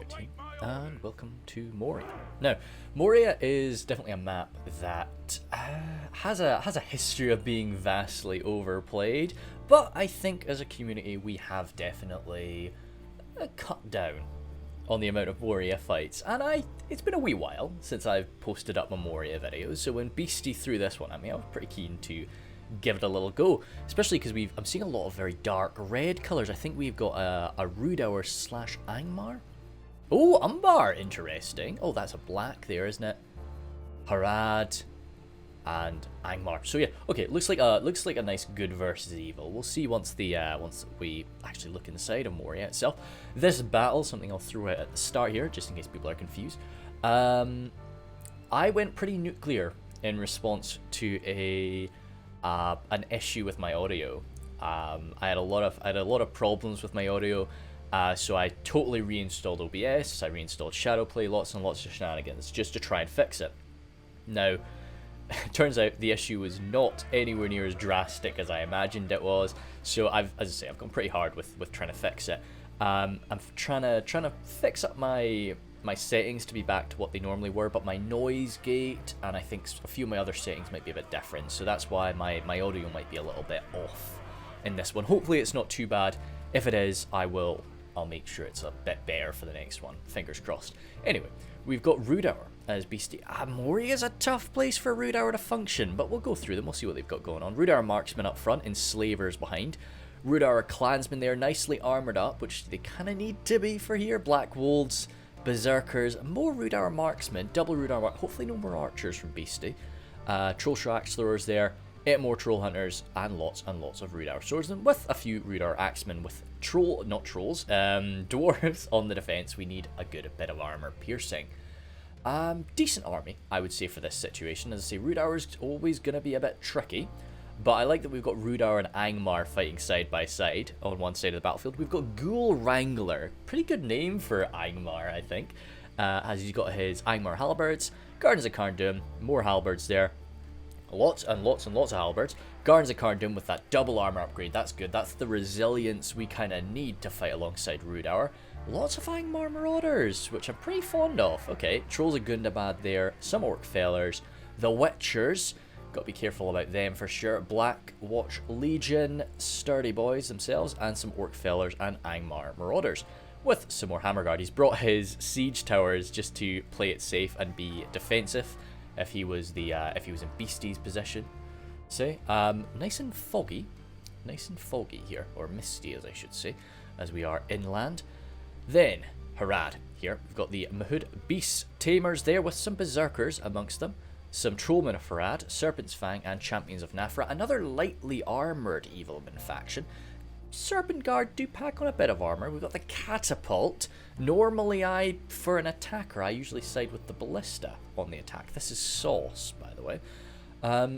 there, team, and welcome to Moria. Now, Moria is definitely a map that has a history of being vastly overplayed, but I think as a community we have definitely cut down on the amount of Moria fights, and it's been a wee while since I've posted up my Moria videos, so when Misty threw this one at me, I was pretty keen to give it a little go, especially because I'm seeing a lot of very dark red colours. I think we've got a Rhudaur / Angmar. Oh, Umbar, interesting. Oh, that's a black there, isn't it? Harad and Angmar. So yeah, okay, looks like a nice good versus evil. We'll see once we actually look inside of Moria itself. This battle, something I'll throw out at the start here, just in case people are confused. I went pretty nuclear in response to an issue with my audio. I had a lot of problems with my audio, so I totally reinstalled OBS. I reinstalled Shadowplay, lots and lots of shenanigans just to try and fix it. Now, it turns out the issue was not anywhere near as drastic as I imagined it was. So as I say, I've gone pretty hard with trying to fix it. I'm trying to fix up my settings to be back to what they normally were, but my noise gate and I think a few of my other settings might be a bit different, so that's why my audio might be a little bit off in this one. Hopefully it's not too bad. If it is, I'll make sure it's a bit better for the next one. Fingers crossed. Anyway, we've got Rhudaur as Misty. Moria is a tough place for Rhudaur to function, but we'll go through them. We'll see what they've got going on. Rhudaur marksmen up front, enslavers behind. Rhudaur clansmen there, nicely armoured up, which they kind of need to be for here. Black wolves, berserkers, more Rhudaur marksmen, double Rhudaur hopefully no more archers from Misty. Troll axe throwers there, 8 more troll hunters, and lots of Rhudaur swordsmen, with a few Rhudaur axemen with dwarves on the defense. We need a good bit of armor piercing. Decent army, I would say, for this situation. As I say, Rhudaur is always going to be a bit tricky, but I like that we've got Rhudaur and Angmar fighting side by side on one side of the battlefield. We've got Ghoul Wrangler, pretty good name for Angmar, I think, as he's got his Angmar halberds, Gardens of Khazad Dum, more halberds there, lots and lots of halberds. Gardens of Khazad Dum with that double armor upgrade, that's good. That's the resilience we kind of need to fight alongside Rhudaur. Lots of Angmar marauders, which I'm pretty fond of. Okay, Trolls of Gundabad there, some Orc fellers, the Witchers. Got to be careful about them for sure. Black Watch Legion, sturdy boys themselves, and some Orc fellers and Angmar marauders with some more Hammerguard. He's brought his siege towers just to play it safe and be defensive if he was in Misty's position. Say, nice and foggy here, or misty as I should say, as we are inland. Then Harad here. We've got the Mahud Beast Tamers there with some berserkers amongst them. Some Trollmen of Harad, Serpent's Fang, and Champions of Nafra. Another lightly armoured Evilman faction. Serpent Guard do pack on a bit of armour. We've got the Catapult. Normally, for an attacker, I usually side with the Ballista on the attack. This is sauce, by the way.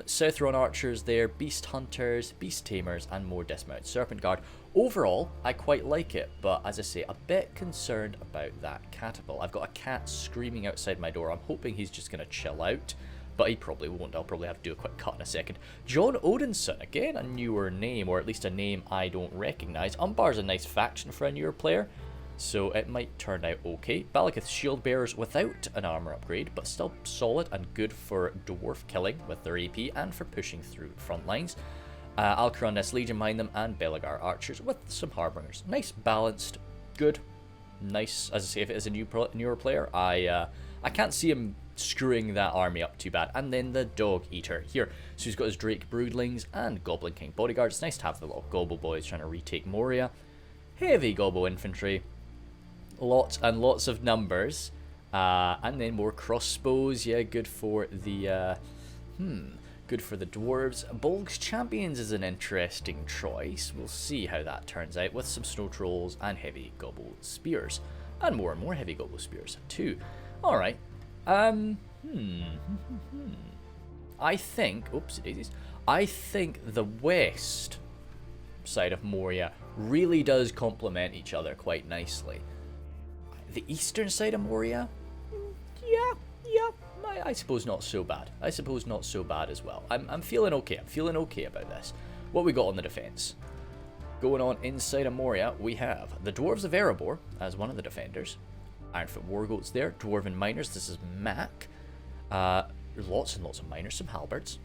Southron Archers there, Beast Hunters, Beast Tamers, and more dismounted Serpent Guard. Overall, I quite like it, but as I say, a bit concerned about that Catapult. I've got a cat screaming outside my door. I'm hoping he's just going to chill out, but he probably won't. I'll probably have to do a quick cut in a second. John Odinson, again, a newer name, or at least a name I don't recognise. Umbar's a nice faction for a newer player, so it might turn out okay. Balakith's Shield Bearers without an armor upgrade, but still solid and good for dwarf killing with their AP and for pushing through front lines. Alcaron's Legion behind them, and Belagar Archers with some Harbingers. Nice, balanced, good, nice. As I say, if it is a newer player, I can't see him screwing that army up too bad. And then the Dog Eater here. So he's got his Drake Broodlings and Goblin King Bodyguards. It's nice to have the little Gobbo boys trying to retake Moria. Heavy Gobbo infantry. Lots and lots of numbers. And then more crossbows. Yeah, good for the good for the Dwarves. Bolg's Champions is an interesting choice. We'll see how that turns out with some Snow Trolls and heavy Gobbo Spears. And more heavy Gobbo Spears too. Alright. I think, oopsie daisies, I think the west side of Moria really does complement each other quite nicely. The eastern side of Moria, yeah, I suppose not so bad. I suppose not so bad as well. I'm feeling okay. I'm feeling okay about this. What we got on the defense? Going on inside of Moria, we have the Dwarves of Erebor as one of the defenders. Ironfoot Wargoats there. Dwarven Miners, this is Mac. Lots and lots of miners, some halberds.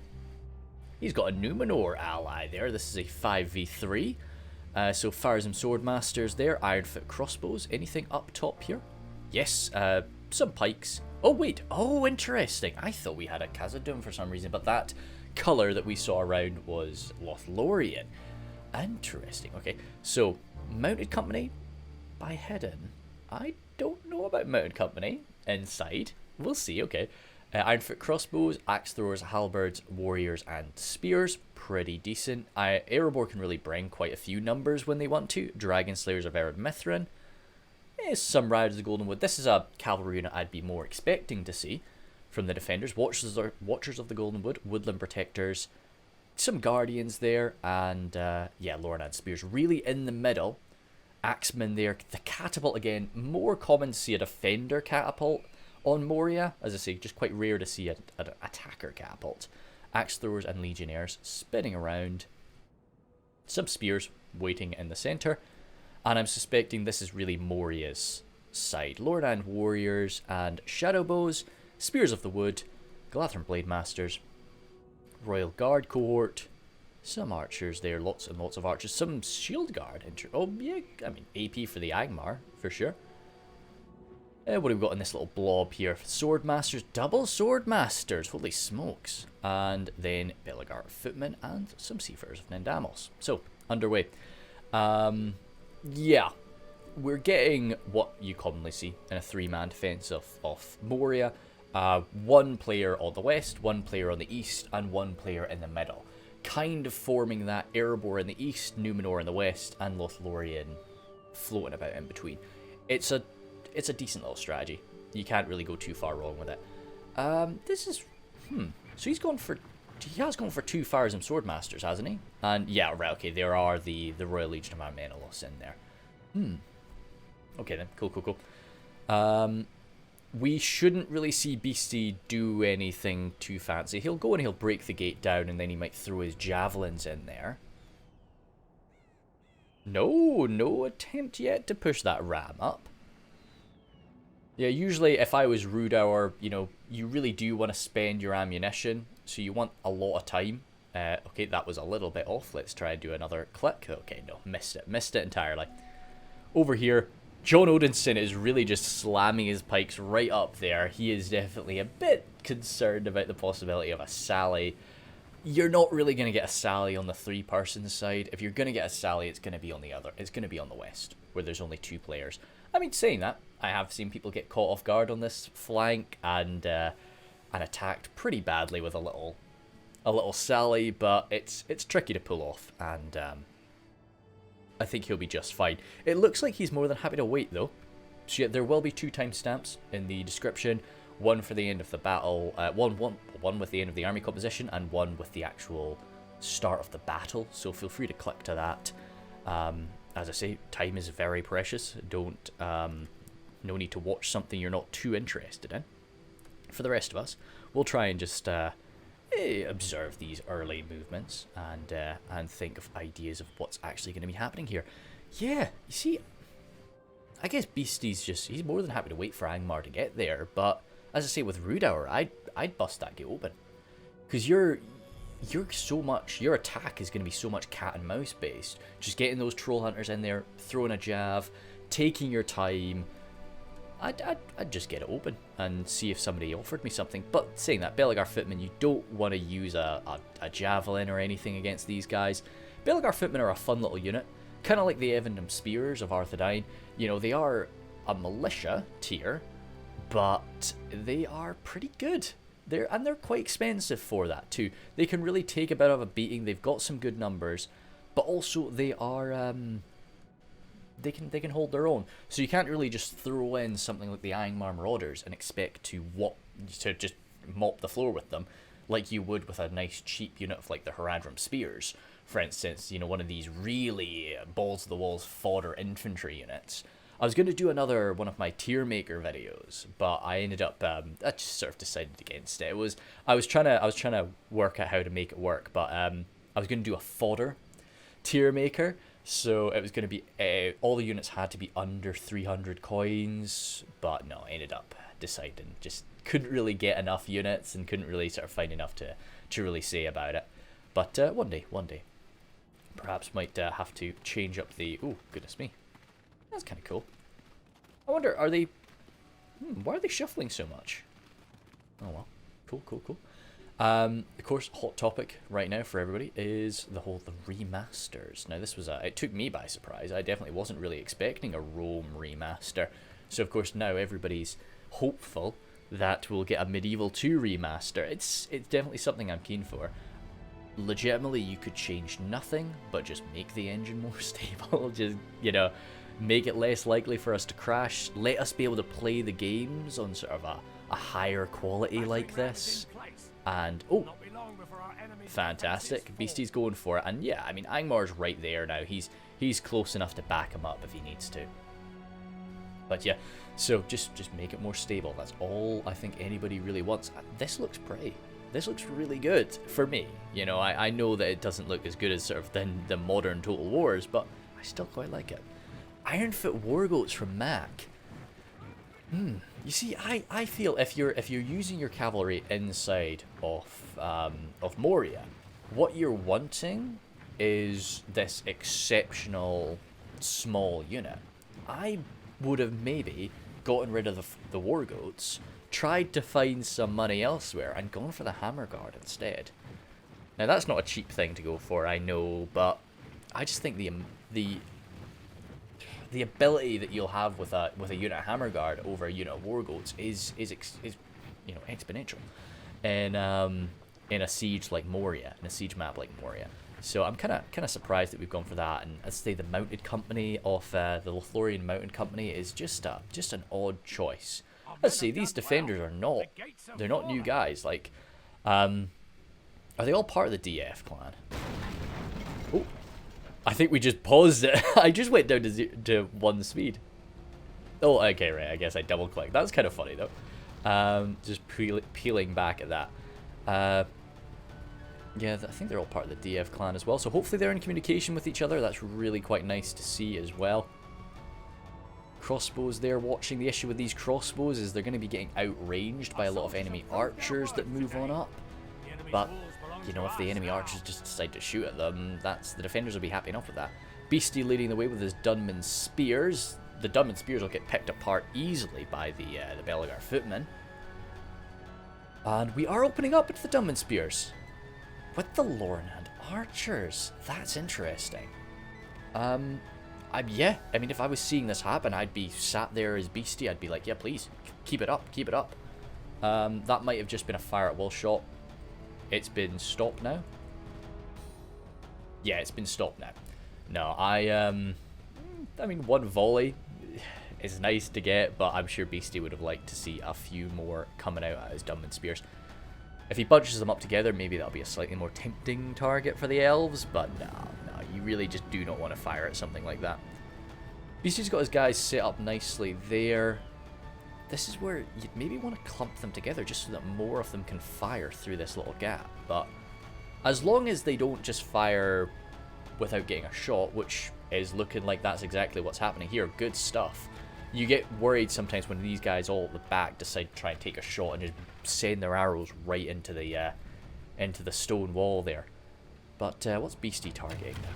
He's got a Numenor ally there. This is a 5v3. So Fires and Swordmasters there. Ironfoot Crossbows. Anything up top here? Yes, some pikes. Oh, wait. Oh, interesting. I thought we had a Khazad Dum for some reason, but that colour that we saw around was Lothlorien. Interesting. Okay, so Mounted Company by Hidden. I don't know about Mounted Company inside. We'll see. Okay. Ironfoot Crossbows, Axe Throwers, Halberds, Warriors, and Spears. Pretty decent. Erebor can really bring quite a few numbers when they want to. Dragon Slayers of Ered Mithrin. Some Riders of the Golden Wood. This is a cavalry unit I'd be more expecting to see from the defenders. Watchers of the Golden Wood, Woodland Protectors, some Guardians there, and yeah, Lorenan Spears. Really in the middle. Axemen there. The Catapult again. More common to see a Defender Catapult on Moria. As I say, just quite rare to see an Attacker Catapult. Axe Throwers and Legionnaires spinning around. Some Spears waiting in the centre. And I'm suspecting this is really Moria's side. Lorenan Warriors and Shadowbows. Spears of the Wood. Galathron Blade Masters. Royal Guard Cohort. Some archers there. Lots and lots of archers. Some Shield Guard. Oh, yeah. I mean, AP for the Angmar, for sure. What have we got in this little blob here? Swordmasters. Double Swordmasters. Holy smokes. And then Belagar Footmen and some Seafarers of Nindamos. So, underway. Yeah. We're getting what you commonly see in a three-man defense of Moria. One player on the west, one player on the east, and one player in the middle. Kind of forming that Erebor in the east, Numenor in the west, and Lothlorien floating about in between. It's a decent little strategy. You can't really go too far wrong with it. This is... So he has gone for 2 Fires and Swordmasters, hasn't he? And yeah, right, okay, there are the Royal Legion of Armenelos in there. Okay then, cool. We shouldn't really see Beastie do anything too fancy. He'll go and he'll break the gate down, and then he might throw his javelins in there. No attempt yet to push that ram up. Yeah, usually if I was Rhudaur, you really do want to spend your ammunition, so you want a lot of time. Okay, that was a little bit off. Let's try and do another click. Okay, no, missed it entirely. Over here, John Odinson is really just slamming his pikes right up there. He is definitely a bit concerned about the possibility of a sally. You're not really going to get a sally on the 3-person side. If you're going to get a sally, it's going to be on the other. It's going to be on the west, where there's only 2 players. I mean, saying that, I have seen people get caught off guard on this flank and attacked pretty badly with a little sally, but it's tricky to pull off, and I think he'll be just fine. It looks like he's more than happy to wait, though. So yeah, there will be 2 timestamps in the description. One for the end of the battle, one with the end of the army composition, and one with the actual start of the battle. So feel free to click to that. As I say, time is very precious. No need to watch something you're not too interested in. For the rest of us, we'll try and just observe these early movements and think of ideas of what's actually going to be happening here. Yeah, you see, I guess Beastie's he's more than happy to wait for Angmar to get there, but as I say, with Rhudaur, I'd bust that gate open. Because your attack is going to be so much cat and mouse based. Just getting those troll hunters in there, throwing a jav, taking your time. I'd just get it open and see if somebody offered me something. But saying that, Belagar Footmen, you don't want to use a javelin or anything against these guys. Belagar Footmen are a fun little unit, kind of like the Evendom Spears of Arthedain. They are a militia tier, but they are pretty good. They're quite expensive for that too. They can really take a bit of a beating. They've got some good numbers, but also they are they can hold their own. So you can't really just throw in something like the Angmar Marauders and expect to just mop the floor with them like you would with a nice cheap unit of like the Haradrim Spears, for instance. One of these really balls to the walls fodder infantry units. I was going to do another one of my tier maker videos, but I ended up I just sort of decided against it. I was trying to work out how to make it work, but I was going to do a fodder tier maker, So it was going to be, all the units had to be under 300 coins, but no, I ended up deciding just couldn't really get enough units and couldn't really sort of find enough to really say about it. But one day, perhaps might have to change up the, oh, goodness me. That's kind of cool. I wonder, are they, why are they shuffling so much? Oh well, cool. Of course, hot topic right now for everybody is the remasters. Now this was it took me by surprise. I definitely wasn't really expecting a Rome remaster. So of course now everybody's hopeful that we'll get a Medieval 2 remaster. It's definitely something I'm keen for. Legitimately, you could change nothing but just make the engine more stable. Just, you know, make it less likely for us to crash. Let us be able to play the games on sort of a higher quality like this. And, oh, fantastic. Beastie's going for it. And yeah, I mean, Angmar's right there now. He's close enough to back him up if he needs to. But yeah, so just make it more stable. That's all I think anybody really wants. This looks pretty. This looks really good for me. You know, I know that it doesn't look as good as sort of the modern Total Wars, but I still quite like it. Ironfoot Wargoats from Mac. You see, I feel if you're using your cavalry inside of Moria, what you're wanting is this exceptional small unit. I would have maybe gotten rid of the Wargoats, tried to find some money elsewhere, and gone for the Hammer Guard instead. Now that's not a cheap thing to go for, I know, but I just think the ability that you'll have with a unit of Hammer Guard over a unit of Wargoats is you know, exponential in a siege like Moria, in a siege map like Moria. So I'm kind of surprised that we've gone for that. And I'd say the mounted company of the Lothlorien mounted company is just an odd choice. Let's see, these defenders are they're not new guys. Like, are they all part of the DF clan? Oh. I think we just paused it. I just went down to 1 speed. Oh, okay, right. I guess I double clicked. That's kind of funny though. Just peeling back at that. Yeah, I think they're all part of the DF clan as well. So hopefully they're in communication with each other. That's really quite nice to see as well. Crossbows there. Watching the issue with these crossbows is they're going to be getting outranged by a lot of enemy archers that move on up. But you know, if the enemy archers just decide to shoot at them, the defenders will be happy enough with that. Beastie leading the way with his Dunman Spears. The Dunman Spears will get picked apart easily by the Belegar Footmen. And we are opening up into the Dunman Spears with the Lornhand Archers. That's interesting. Yeah, I mean, if I was seeing this happen, I'd be sat there as Beastie. I'd be like, yeah, please, keep it up, keep it up. That might have just been a fire at will shot. It's been stopped now. Yeah, it's been stopped now. No, I mean, one volley is nice to get, but I'm sure Beastie would have liked to see a few more coming out at his Dunman Spears. If he bunches them up together, maybe that'll be a slightly more tempting target for the Elves, but no, you really just do not want to fire at something like that. Beastie's got his guys set up nicely there. This is where you'd maybe want to clump them together just so that more of them can fire through this little gap. But as long as they don't just fire without getting a shot, which is looking like that's exactly what's happening here, good stuff. You get worried sometimes when these guys all at the back decide to try and take a shot and just send their arrows right into the stone wall there. But what's Beastie targeting now?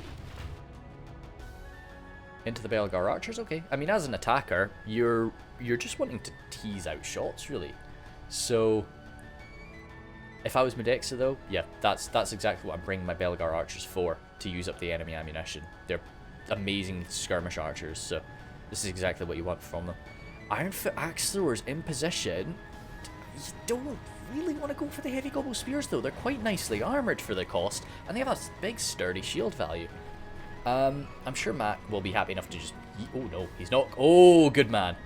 Into the Belegar Archers? Okay. I mean, as an attacker, you're just wanting to tease out shots, really. So, if I was Medexa, though, yeah, that's exactly what I'm bringing my Belegar Archers for, to use up the enemy ammunition. They're amazing skirmish archers, so this is exactly what you want from them. Ironfoot Axe Throwers in position. You don't really want to go for the Heavy Gobble Spears, though. They're quite nicely armoured for the cost, and they have a big, sturdy shield value. I'm sure Matt will be happy enough to just... Oh, no, he's not. Oh, good man.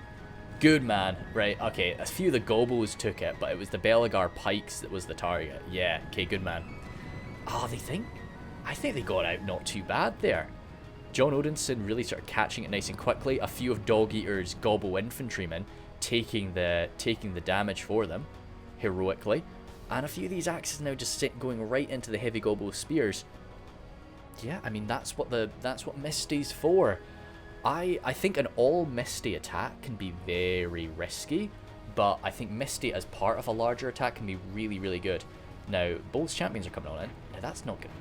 Good man. Right, okay, a few of the Gobos took it, but it was the Belegar Pikes that was the target. Yeah, okay, good man. Oh, I think they got out not too bad there. John Odinson really started catching it nice and quickly. A few of Dog Eater's Gobbo infantrymen taking the damage for them heroically. And a few of these axes now just going right into the Heavy Gobbo Spears. yeah, I mean, that's what Misty's for. I think an all Misty attack can be very risky, but I think Misty as part of a larger attack can be really, really good. Now, Bold's champions are coming on in. Now, that's not good.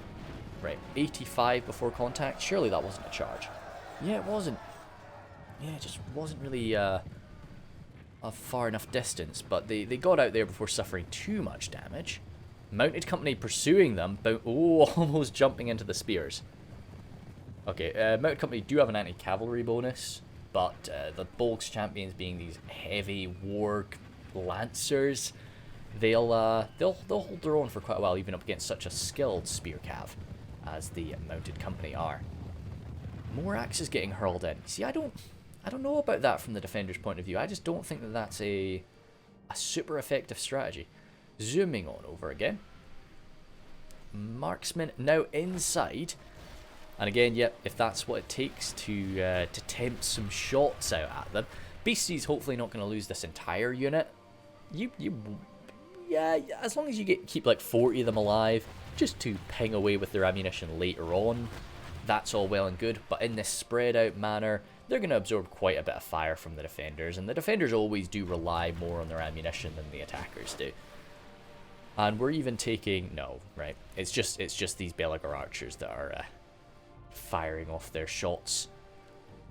Right, 85 before contact. Surely that wasn't a charge. Yeah, it wasn't. Yeah, it just wasn't really a far enough distance, but they got out there before suffering too much damage. Mounted company pursuing them, almost jumping into the spears. Okay, Mounted company do have an anti-cavalry bonus, but the Bolg's champions being these heavy warg lancers, they'll hold their own for quite a while, even up against such a skilled spear cav as the Mounted company are. More axes getting hurled in. See, I don't know about that from the defender's point of view. I just don't think that that's a super effective strategy. Zooming on over again. Marksman now inside. And again, yep, if that's what it takes to tempt some shots out at them. Beastie's hopefully not going to lose this entire unit. Yeah, as long as you keep like 40 of them alive, just to ping away with their ammunition later on, that's all well and good. But in this spread out manner, they're going to absorb quite a bit of fire from the defenders, and the defenders always do rely more on their ammunition than the attackers do. And we're even taking right? It's just these Belagar archers that are firing off their shots.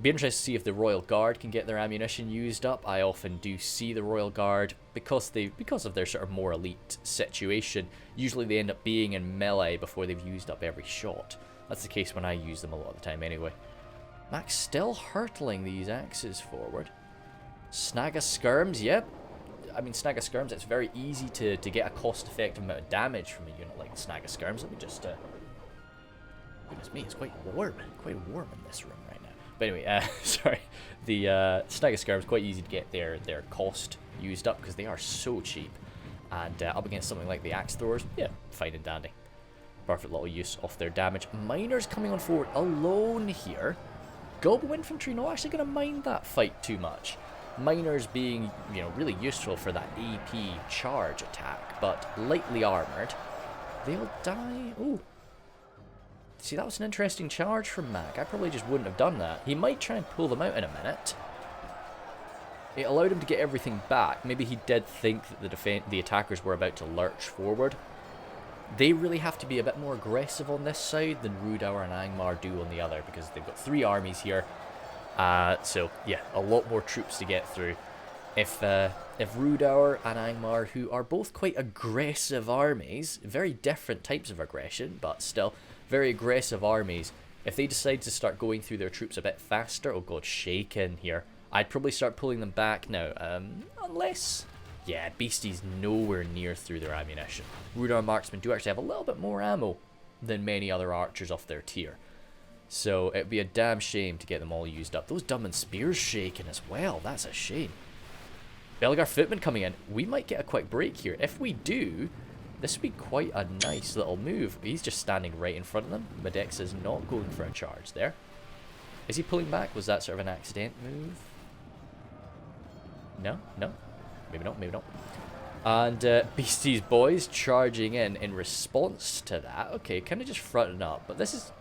Be interested to see if the Royal Guard can get their ammunition used up. I often do see the Royal Guard because of their sort of more elite situation. Usually they end up being in melee before they've used up every shot. That's the case when I use them a lot of the time anyway. Max still hurtling these axes forward. Snag a skirms, yep. I mean, Snag a skirms, it's very easy to get a cost-effective amount of damage from a unit like Snag a skirms. Let me just... goodness me, it's quite warm in this room right now. But anyway, sorry. The Snag a skirms, quite easy to get their cost used up because they are so cheap. And up against something like the axe throwers, yeah, fine and dandy. Perfect little use of their damage. Miners coming on forward alone here. Goblin infantry not actually going to mind that fight too much. Miners being, really useful for that AP charge attack, but lightly armored. They'll die. Ooh. See, that was an interesting charge from Mac. I probably just wouldn't have done that. He might try and pull them out in a minute. It allowed him to get everything back. Maybe he did think that the attackers were about to lurch forward. They really have to be a bit more aggressive on this side than Rhudaur and Angmar do on the other, because they've got 3 armies here. So, yeah, a lot more troops to get through. If Rhudaur and Angmar, who are both quite aggressive armies, very different types of aggression, but still very aggressive armies, if they decide to start going through their troops a bit faster, oh god, shaken here, I'd probably start pulling them back now, unless... Yeah, Beastie's nowhere near through their ammunition. Rhudaur marksmen do actually have a little bit more ammo than many other archers off their tier. So it'd be a damn shame to get them all used up. Those Dum and Spears shaking as well. That's a shame. Belagar footmen coming in. We might get a quick break here. If we do, this would be quite a nice little move. He's just standing right in front of them. Medex is not going for a charge there. Is he pulling back? Was that sort of an accident move? No? No? Maybe not, maybe not. And Beastie's boys charging in response to that. Okay, kind of just fronting up. But this is...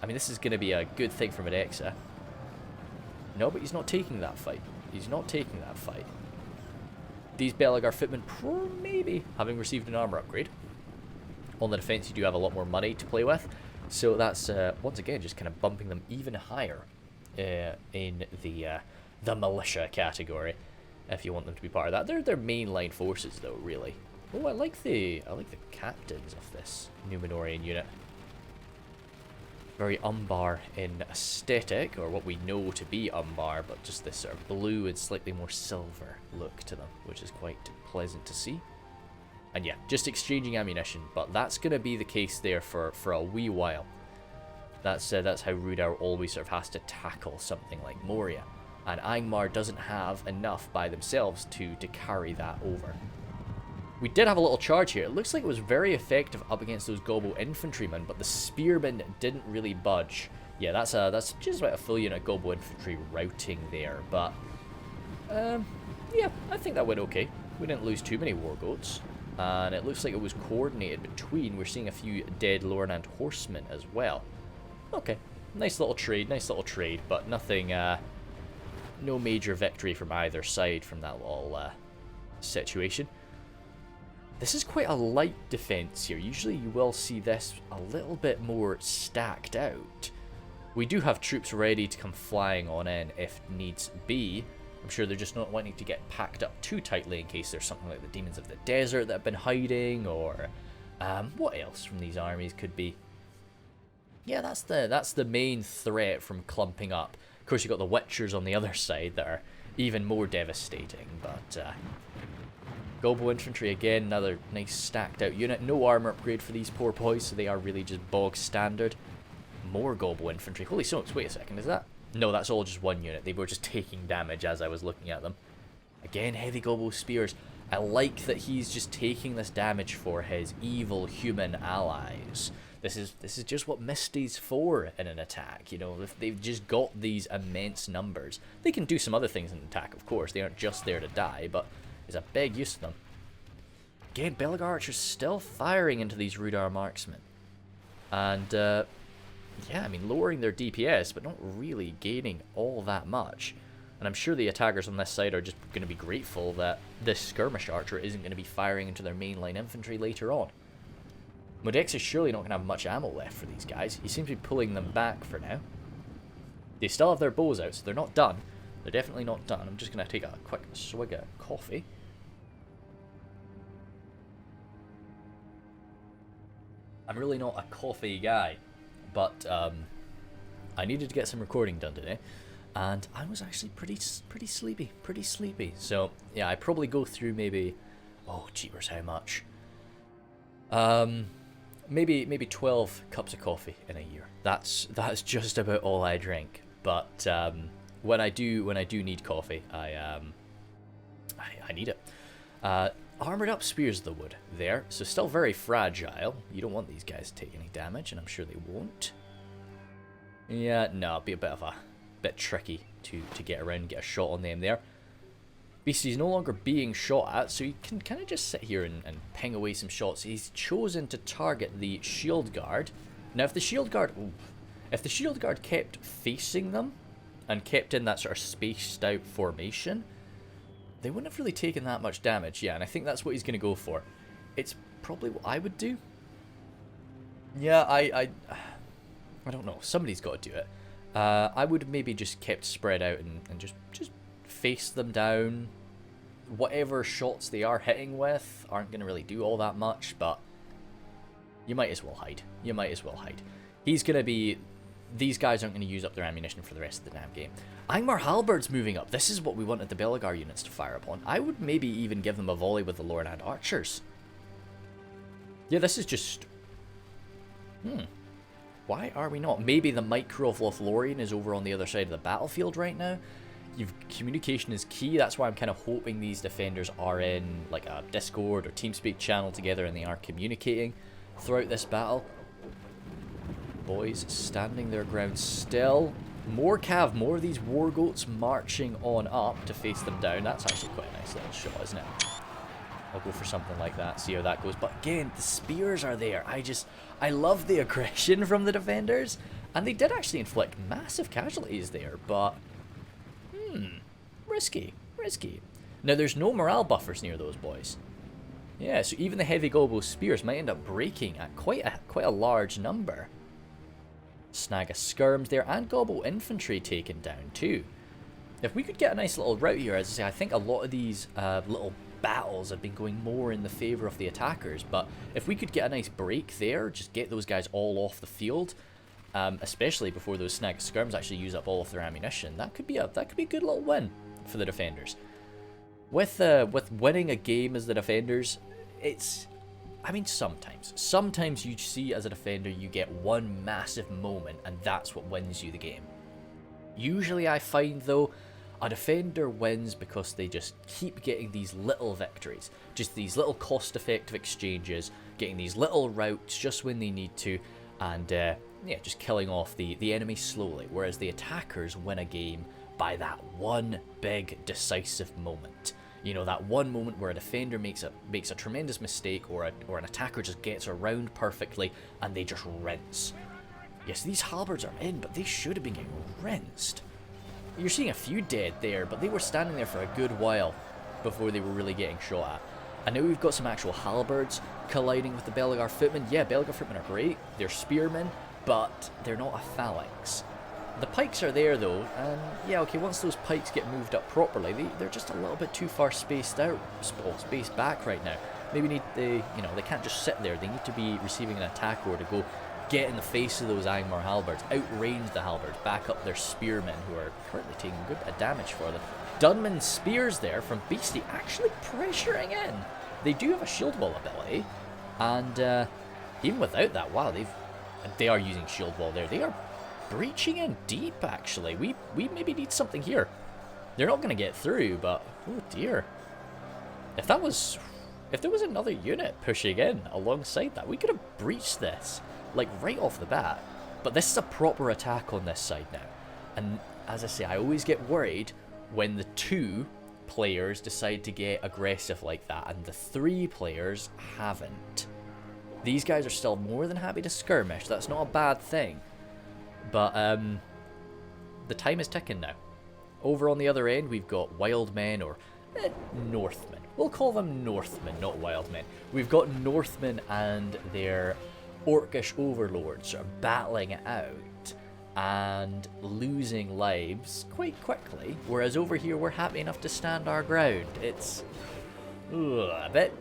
I mean, this is going to be a good thing for Medexa. No, but he's not taking that fight. He's not taking that fight. These Belagar footmen, maybe, having received an armor upgrade. On the defense, you do have a lot more money to play with. So that's, once again, just kind of bumping them even higher in the militia category, if you want them to be part of that. They're mainline forces, though, really. Oh, I like the captains of this Numenorian unit. Very Umbar in aesthetic, or what we know to be Umbar, but just this sort of blue and slightly more silver look to them, which is quite pleasant to see. And yeah, just exchanging ammunition, but that's going to be the case there for a wee while. That's how Rhudaur always sort of has to tackle something like Moria, and Angmar doesn't have enough by themselves to carry that over. We did have a little charge here. It looks like it was very effective up against those Gobbo infantrymen, but the spearmen didn't really budge. Yeah, that's just about a full unit of Gobbo infantry routing there, but yeah, I think that went okay. We didn't lose too many war goats, and it looks like it was coordinated between. We're seeing a few dead Lornand horsemen as well. Okay, nice little trade, but nothing, no major victory from either side from that little situation. This is quite a light defense here. Usually you will see this a little bit more stacked out. We do have troops ready to come flying on in if needs be. I'm sure they're just not wanting to get packed up too tightly in case there's something like the Demons of the Desert that have been hiding, or what else from these armies could be. Yeah, that's the main threat from clumping up. Of course, you've got the Witchers on the other side that are even more devastating, but Gobo Infantry, again, another nice stacked out unit. No armor upgrade for these poor boys, so they are really just bog standard. More Gobo Infantry. Holy smokes, wait a second, is that? No, that's all just one unit. They were just taking damage as I was looking at them. Again, heavy Gobo Spears. I like that he's just taking this damage for his evil human allies. This is just what Misty's for in an attack, you know. If they've just got these immense numbers. They can do some other things in an attack, of course. They aren't just there to die, but there's a big use of them. Again, Belag Archers still firing into these Rhudaur marksmen. And, yeah, I mean, lowering their DPS, but not really gaining all that much. And I'm sure the attackers on this side are just going to be grateful that this Skirmish Archer isn't going to be firing into their mainline infantry later on. Modex is surely not going to have much ammo left for these guys. He seems to be pulling them back for now. They still have their bows out, so they're not done. They're definitely not done. I'm just going to take a quick swig of coffee. I'm really not a coffee guy, but I needed to get some recording done today, and I was actually pretty sleepy. So yeah, I probably go through maybe, oh jeepers, how much? Maybe 12 cups of coffee in a year. That's just about all I drink. But when I do need coffee, I need it. Armored up spears of the wood there, so still very fragile. You don't want these guys to take any damage, and I'm sure they won't. Yeah, no, it'll be a bit tricky to get around and get a shot on them there. Beastie's no longer being shot at, so he can kind of just sit here and ping away some shots. He's chosen to target the shield guard. Now, if the shield guard kept facing them and kept in that sort of spaced out formation, they wouldn't have really taken that much damage. Yeah, and I think that's what he's going to go for. It's probably what I would do. Yeah, I don't know. Somebody's got to do it. I would maybe just kept spread out and just face them down. Whatever shots they are hitting with aren't going to really do all that much, but you might as well hide. He's going to be... These guys aren't going to use up their ammunition for the rest of the damn game. Angmar Halberds moving up. This is what we wanted the Belag units to fire upon. I would maybe even give them a volley with the Lornad Archers. Yeah, this is just... Why are we not? Maybe the micro of Lothlorien is over on the other side of the battlefield right now. Communication is key. That's why I'm kind of hoping these defenders are in like a Discord or TeamSpeak channel together and they are communicating throughout this battle. Boys standing their ground still. More cav, more of these war goats marching on up to face them down. That's actually quite a nice little shot, isn't it? I'll go for something like that, see how that goes. But again, the spears are there. I love the aggression from the defenders. And they did actually inflict massive casualties there, but... risky. Now, there's no morale buffers near those boys. Yeah, so even the heavy Gobo spears might end up breaking at quite a large number. Snag of skirms there, and Gobo infantry taken down too. If we could get a nice little route here, as I say, I think a lot of these little battles have been going more in the favour of the attackers, but if we could get a nice break there, just get those guys all off the field, especially before those snag of skirms actually use up all of their ammunition, that could be a good little win for the defenders. With winning a game as the defenders, it's... I mean, sometimes you see as a defender you get one massive moment and that's what wins you the game. Usually I find though, a defender wins because they just keep getting these little victories, just these little cost-effective exchanges, getting these little routes just when they need to, and yeah, just killing off the enemy slowly, whereas the attackers win a game by that one big decisive moment. You know, that one moment where a defender makes a tremendous mistake, or an attacker just gets around perfectly and they just rinse. Yes, these halberds are in, but they should have been getting rinsed. You're seeing a few dead there, but they were standing there for a good while before they were really getting shot at. And now we've got some actual halberds colliding with the Belegar footmen. Yeah, Belegar footmen are great. They're spearmen, but they're not a phalanx. The pikes are there though, and yeah, okay, once those pikes get moved up properly, they're just a little bit too far spaced out, spaced back right now. Maybe they can't just sit there. They need to be receiving an attack order to go get in the face of those Angmar halberds, outrange the halberds, back up their spearmen who are currently taking a good bit of damage for them. Dunman spears there from Misty actually pressuring in. They do have a shield wall ability, and even without that, wow, they are using shield wall there. They are breaching in deep actually. We maybe need something here. They're not going to get through, but oh dear. If there was another unit pushing in alongside that, we could have breached this. Like, right off the bat. But this is a proper attack on this side now. And, as I say, I always get worried when the 2 players decide to get aggressive like that, and the 3 players haven't. These guys are still more than happy to skirmish. That's not a bad thing. But, the time is ticking now. Over on the other end, we've got wild men, or Northmen. We'll call them Northmen, not wild men. We've got Northmen and their Orcish overlords are battling it out and losing lives quite quickly, whereas over here we're happy enough to stand our ground. It's a bit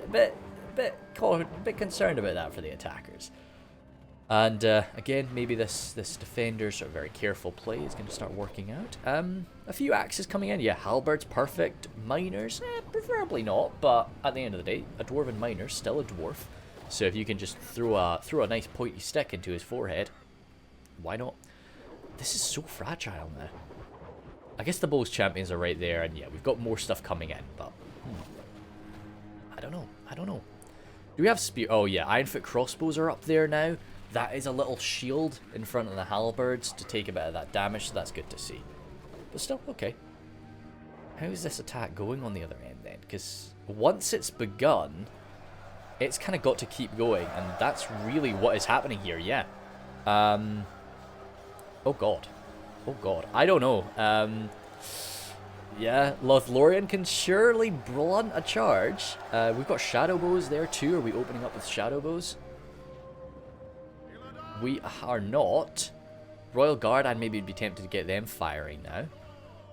concerned about that for the attackers. And again, maybe this defender's sort of very careful play is going to start working out. A few axes coming in. Yeah, halberds, perfect. Miners, preferably not, but at the end of the day, a dwarven miner's still a dwarf. So if you can just throw a nice pointy stick into his forehead, why not? This is so fragile now. I guess the Bulls champions are right there, and yeah, we've got more stuff coming in, but I don't know. Do we have spear? Oh yeah, Ironfoot crossbows are up there now. That is a little shield in front of the halberds to take a bit of that damage, so that's good to see. But still, okay. How is this attack going on the other end then? Because once it's begun, it's kind of got to keep going, and that's really what is happening here, yeah. Oh god. I don't know. Yeah, Lothlorien can surely blunt a charge. We've got shadow bows there too. Are we opening up with shadow bows? We are not. Royal Guard, I'd maybe be tempted to get them firing now.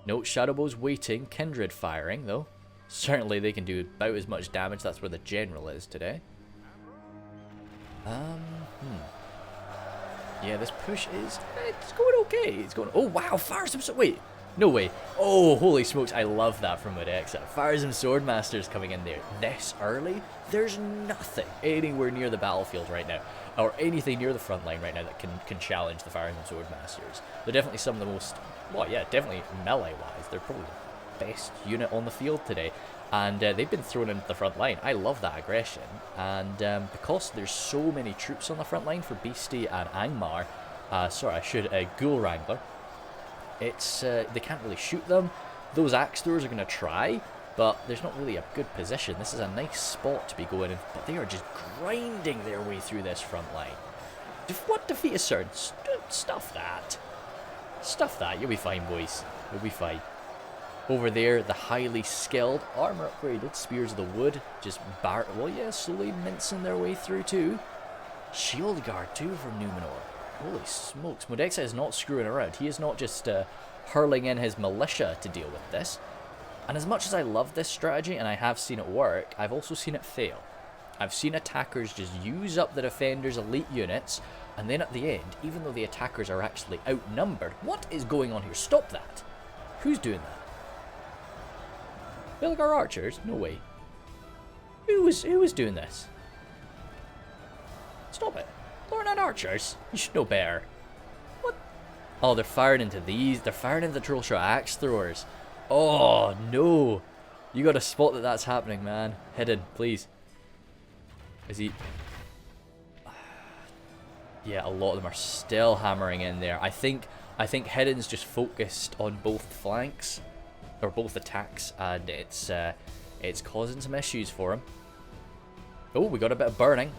No, shadow bows waiting. Kindred firing though. Certainly they can do about as much damage. That's where the general is today. Yeah, this push is... It's going okay. It's going... Oh, wow. Fire some... Wait. No way. Oh, holy smokes. I love that from Odexa. Fire some Swordmasters coming in there. This early? There's nothing anywhere near the battlefield right now. Or anything near the front line right now that can challenge the Fire some Swordmasters. They're definitely some of the most... Well, yeah, definitely melee-wise. They're probably the best unit on the field today. And they've been thrown into the front line. I love that aggression. And because there's so many troops on the front line for Misty and Angmar, Ghoul Wrangler, it's they can't really shoot them. Those axe throwers are going to try, but there's not really a good position. This is a nice spot to be going in, but they are just grinding their way through this front line. What defeat is certain? Stuff that. Stuff that. You'll be fine, boys. You'll be fine. Over there, the highly skilled, armor upgraded Spears of the Wood, just slowly mincing their way through too. Shield Guard too from Numenor. Holy smokes, Modexa is not screwing around. He is not just hurling in his militia to deal with this. And as much as I love this strategy, and I have seen it work, I've also seen it fail. I've seen attackers just use up the defenders' elite units, and then at the end, even though the attackers are actually outnumbered, what is going on here? Stop that. Who's doing that? Belegar archers? No way. Who was doing this? Stop it. They're not archers. You should know better. What? Oh, they're firing into these. They're firing into the Trollshot axe throwers. Oh, no. You gotta spot that that's happening, man. Hidden, please. Is he... Yeah, a lot of them are still hammering in there. I think Hidden's just focused on both flanks. Or both attacks, and it's causing some issues for him. Oh, we got a bit of burning.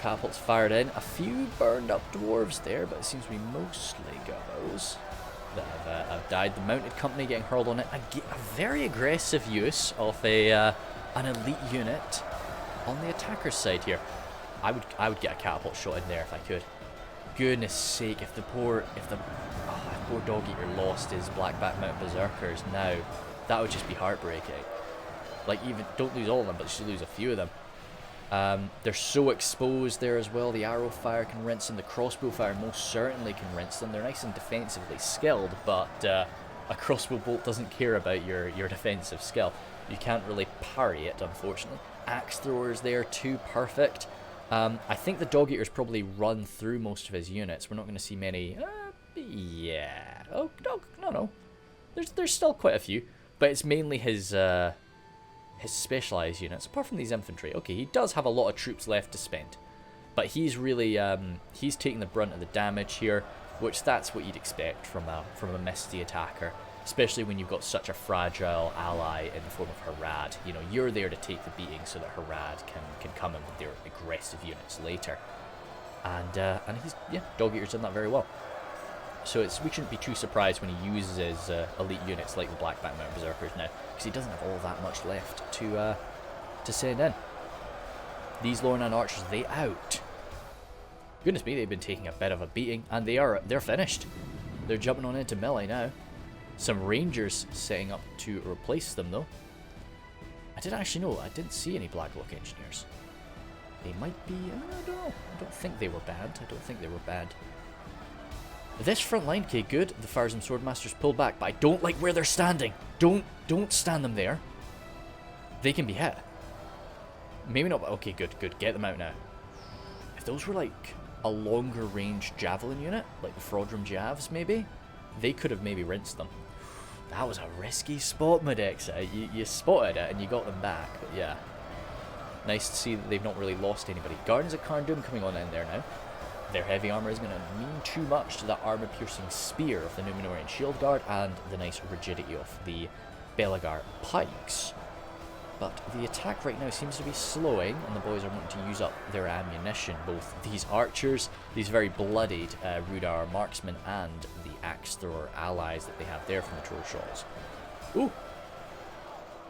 catapults fired in. A few burned up dwarves there, but it seems we mostly got those that have died. The mounted company getting hurled on it. A very aggressive use of an elite unit on the attacker's side here. I would get a catapult shot in there if I could. Goodness sake, if the poor dog eater lost his blackback mounted berserkers now, that would just be heartbreaking. Like, even don't lose all of them, but just lose a few of them. They're so exposed there as well. The arrow fire can rinse them. The crossbow fire most certainly can rinse them. They're nice and defensively skilled, but a crossbow bolt doesn't care about your defensive skill. You can't really parry it, unfortunately. Axe throwers there too, perfect. I think the dog eaters probably run through most of his units. We're not going to see many. Yeah. Oh no. There's still quite a few, but it's mainly his specialized units. Apart from these infantry, okay, he does have a lot of troops left to spend, but he's really he's taking the brunt of the damage here, which that's what you'd expect from a Misty attacker, especially when you've got such a fragile ally in the form of Harad. You know, you're there to take the beating so that Harad can come in with their aggressive units later, and he's dog eater's done that very well. So we shouldn't be too surprised when he uses his elite units like the Blackback Mounted Berserkers now, because he doesn't have all that much left to send in. These Lornan archers, they out. Goodness me, they've been taking a bit of a beating, and they're finished. They're jumping on into melee now. Some rangers setting up to replace them though. I didn't see any Blacklock engineers. They might be, I don't know. I don't think they were bad. This front line, okay, good. The Fires and Swordmasters pulled back, but I don't like where they're standing. Don't stand them there. They can be hit. Maybe not, but okay, good. Get them out now. If those were like a longer range javelin unit, like the Frodrum Javs maybe, they could have maybe rinsed them. That was a risky spot, Modexa. You spotted it and you got them back, but yeah. Nice to see that they've not really lost anybody. Gardens of Khazad Dum coming on in there now. Their heavy armor isn't going to mean too much to that armor-piercing spear of the Numenorian shield guard and the nice rigidity of the Belagar pikes. But the attack right now seems to be slowing, and the boys are wanting to use up their ammunition. Both these archers, these very bloodied Rhudaur marksmen, and the axe thrower allies that they have there from the Trollshalls. Ooh!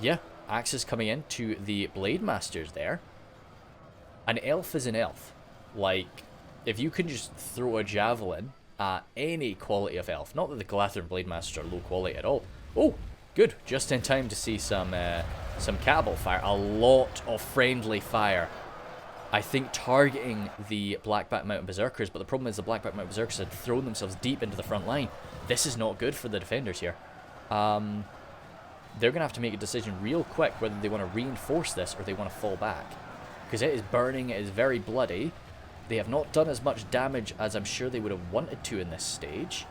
Yeah, axes coming in to the Blade Masters there. An elf is an elf. Like, if you can just throw a javelin at any quality of elf, not that the Galathan Blade Masters are low quality at all. Oh, good. Just in time to see some catapult fire. A lot of friendly fire. I think targeting the Blackback Mounted Berserkers, but the problem is the Blackback Mounted Berserkers had thrown themselves deep into the front line. This is not good for the defenders here. They're going to have to make a decision real quick whether they want to reinforce this or they want to fall back. Because it is burning, it is very bloody. They have not done as much damage as I'm sure they would have wanted to in this stage.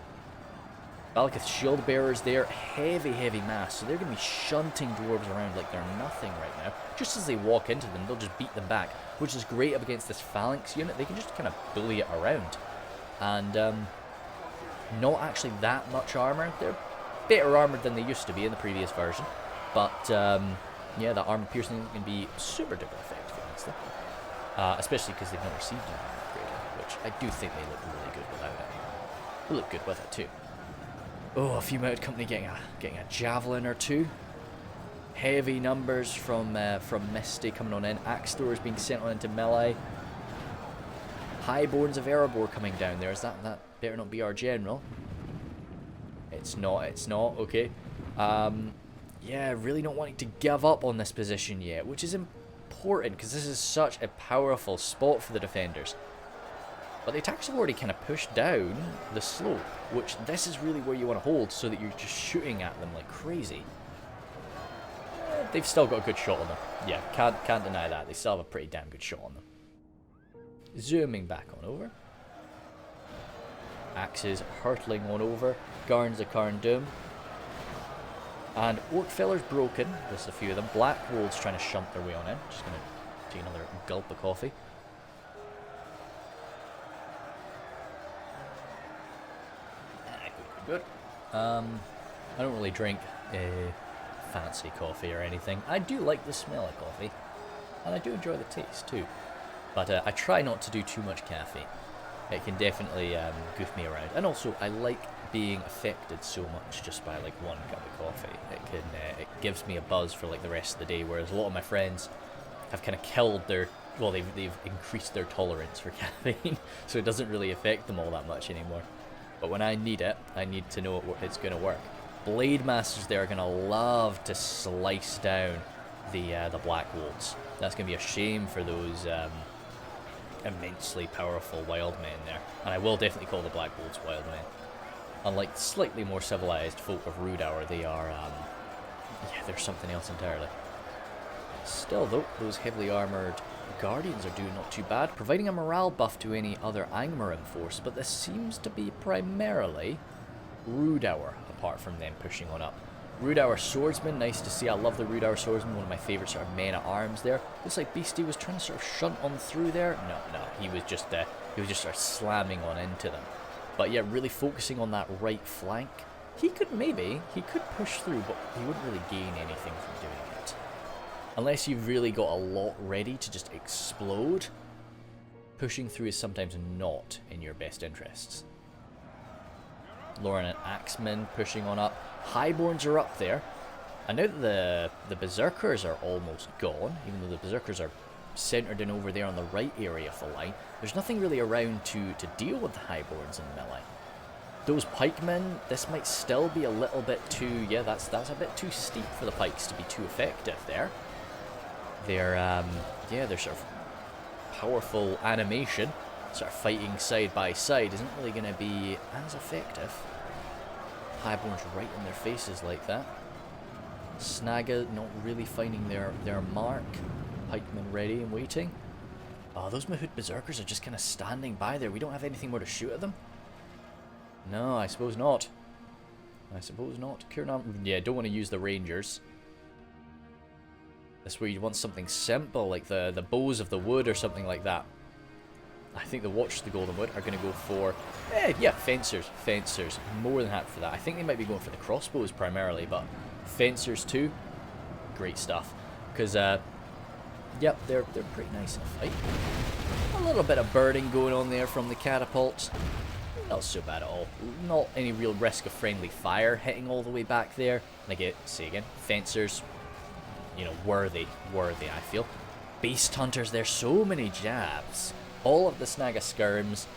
Balakith's shield bearers there, heavy mass, so they're going to be shunting dwarves around like they're nothing right now. Just as they walk into them, they'll just beat them back, which is great up against this phalanx unit. They can just kind of bully it around. And not actually that much armor. They're better armored than they used to be in the previous version. But yeah, that armor piercing is going to be super duper effective against them. Especially because they've not received an armor upgrade, which I do think they look really good without it. They look good with it too. Oh, a few mounted company getting a javelin or two. Heavy numbers from Misty coming on in. Axe throwers being sent on into melee. Highborns of Erebor coming down there. Is that better not be our general? It's not. Okay. Yeah, really not wanting to give up on this position yet, which is important because this is such a powerful spot for the defenders. But the attacks have already kind of pushed down the slope, which this is really where you want to hold so that you're just shooting at them like crazy. They've still got a good shot on them. Yeah, can't deny that. They still have a pretty damn good shot on them. Zooming back on over. Axes hurtling on over. Gardens of Khazad Dum. And Orcfeller's broken. There's a few of them. Black Wolves trying to shunt their way on in. Just going to take another gulp of coffee. Good. I don't really drink fancy coffee or anything. I do like the smell of coffee, and I do enjoy the taste too. But I try not to do too much caffeine. It can definitely goof me around. And also, I like being affected so much just by like one cup of coffee. It gives me a buzz for like the rest of the day, whereas a lot of my friends have kind of killed their, well, they've increased their tolerance for caffeine, so it doesn't really affect them all that much anymore. But when I need it, I need to know it's going to work. Blade Masters there are going to love to slice down the Black Wolves. That's going to be a shame for those immensely powerful wild men there. And I will definitely call the Black Wolves wild men. Unlike slightly more civilized folk of Rhudaur, they are, yeah, they're something else entirely. Still though, those heavily armoured Guardians are doing not too bad, providing a morale buff to any other Angmar in force, but this seems to be primarily Rhudaur, apart from them pushing on up. Rhudaur Swordsman, nice to see. I love the Rhudaur Swordsman, one of my favourite sort of men-at-arms there. Looks like Misty was trying to sort of shunt on through there. No, he was just sort of slamming on into them. But yeah, really focusing on that right flank. He could push through, but he wouldn't really gain anything from doing it. Unless you've really got a lot ready to just explode, pushing through is sometimes not in your best interests. Lauren and Axemen pushing on up. Highborns are up there. I know that the Berserkers are almost gone, even though the Berserkers are centered in over there on the right area of the line. There's nothing really around to deal with the Highborns in melee. Those pikemen, this might still be a little bit too, yeah, that's a bit too steep for the pikes to be too effective there. Their sort of powerful animation, sort of fighting side by side, isn't really going to be as effective. Highborns right in their faces like that. Snagga not really finding their mark. Pikemen ready and waiting. Oh, those Mahout Berserkers are just kind of standing by there. We don't have anything more to shoot at them. No, I suppose not. Yeah, don't want to use the Rangers. That's where you want something simple, like the Bows of the Wood or something like that. I think the Watch of the Golden Wood are going to go for, yeah, Fencers. More than happy for that. I think they might be going for the crossbows primarily, but Fencers too. Great stuff. Because, yep, they're pretty nice in a fight. A little bit of birding going on there from the catapults. Not so bad at all. Not any real risk of friendly fire hitting all the way back there. And again, Fencers, you know, worthy, I feel. Beast Hunters, there's so many jabs. All of the Snagga skirms,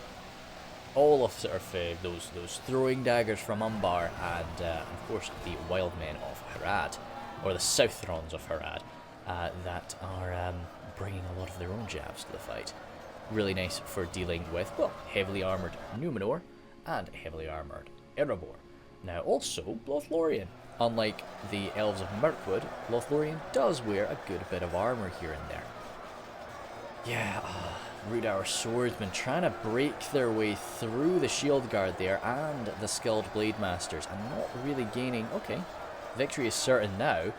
all of sort of those throwing daggers from Umbar, and of course the wild men of Harad, or the Southrons of Harad, that are bringing a lot of their own jabs to the fight. Really nice for dealing with, well, heavily armoured Numenor and heavily armoured Erebor. Now also Lothlorien. Unlike the Elves of Mirkwood, Lothlorien does wear a good bit of armour here and there. Yeah, Rhudaur Swordsmen trying to break their way through the shield guard there and the skilled blade masters, and not really gaining, okay, victory is certain now,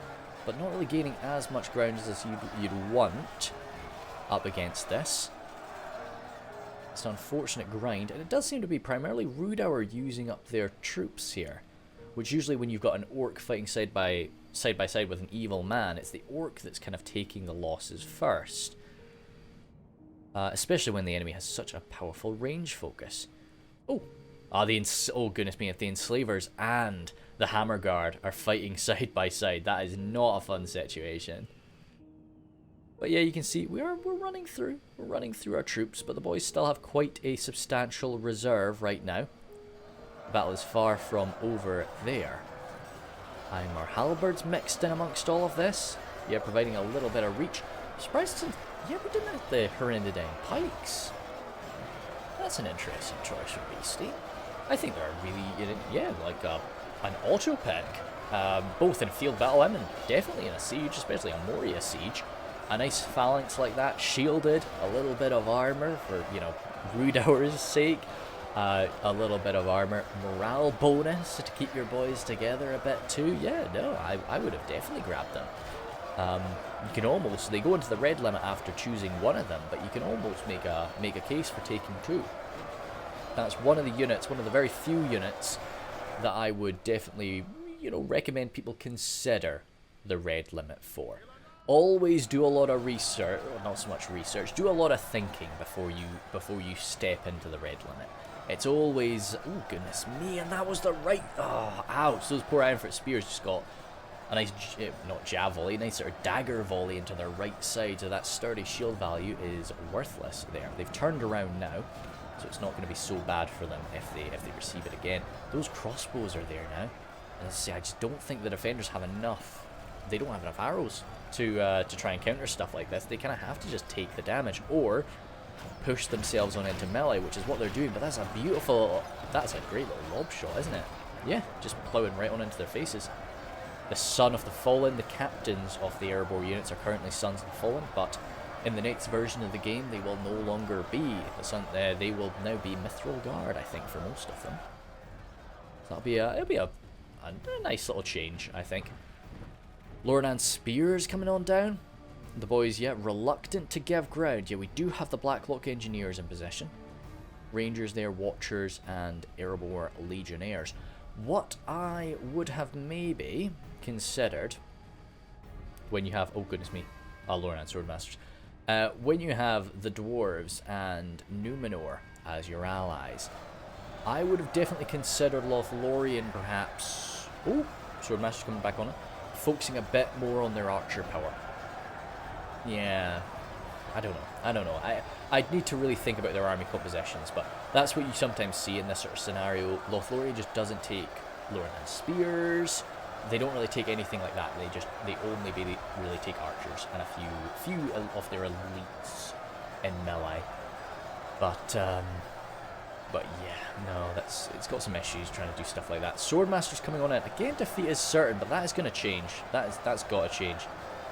but not really gaining as much ground as you'd want up against this. It's an unfortunate grind, and it does seem to be primarily Rhudaur using up their troops here, which usually when you've got an orc fighting side by side with an evil man, it's the orc that's kind of taking the losses first. Especially when the enemy has such a powerful range focus. Oh goodness me, if the Enslavers and the Hammer Guard are fighting side by side, that is not a fun situation. But yeah, you can see we're running through our troops, but the boys still have quite a substantial reserve right now. The battle is far from over there. Angmar halberds mixed in amongst all of this. Yeah, providing a little bit of reach. Surprised, yeah, we didn't have the Horrendodyne pikes. That's an interesting choice for Misty. I think they're really, yeah, like an auto pick, both in field battle and definitely in a siege, especially a Moria siege. A nice phalanx like that, shielded, a little bit of armor for, you know, Rhudaur's sake. A little bit of armor, morale bonus to keep your boys together a bit too. Yeah, no, I would have definitely grabbed them. You can almost, they go into the red limit after choosing one of them, but you can almost make a case for taking two. That's one of the units, one of the very few units that I would definitely, you know, recommend people consider the red limit for. always do a lot of research, well, not so much research, do a lot of thinking before you step into the red limit. It's always, oh goodness me, and that was the right, oh, ouch, those poor Ironfoot spears just got a nice, not jab volley, nice sort of dagger volley into their right side, so that sturdy shield value is worthless there. They've turned around now, so it's not going to be so bad for them if they receive it again. Those crossbows are there now, and as I say, I just don't think the defenders have enough, they don't have enough arrows to try and counter stuff like this. They kind of have to just take the damage, or push themselves on into melee, which is what they're doing, but that's a great little lob shot, isn't it? Yeah, just ploughing right on into their faces. The Son of the Fallen, the captains of the Erebor units are currently Sons of the Fallen, but in the next version of the game, they will no longer be they will now be Mithril Guard, I think, for most of them. So it'll be a nice little change, I think. Lornan's spears coming on down. The boys, yeah, reluctant to give ground. Yeah, we do have the Blacklock Engineers in possession. Rangers there, Watchers, and Erebor Legionnaires. What I would have maybe considered when you have, oh goodness me, Lornan Swordmasters. When you have the Dwarves and Numenor as your allies, I would have definitely considered Lothlorien perhaps, oh, Swordmasters coming back on it, focusing a bit more on their archer power. Yeah, I don't know. I'd need to really think about their army compositions, but that's what you sometimes see in this sort of scenario. Lothlorien just doesn't take Lornan spears. They don't really take anything like that. They only really take archers and a few of their elites in melee. But yeah, no, it's got some issues trying to do stuff like that. Swordmasters coming on it again. Defeat is certain, but that is going to change. That's got to change.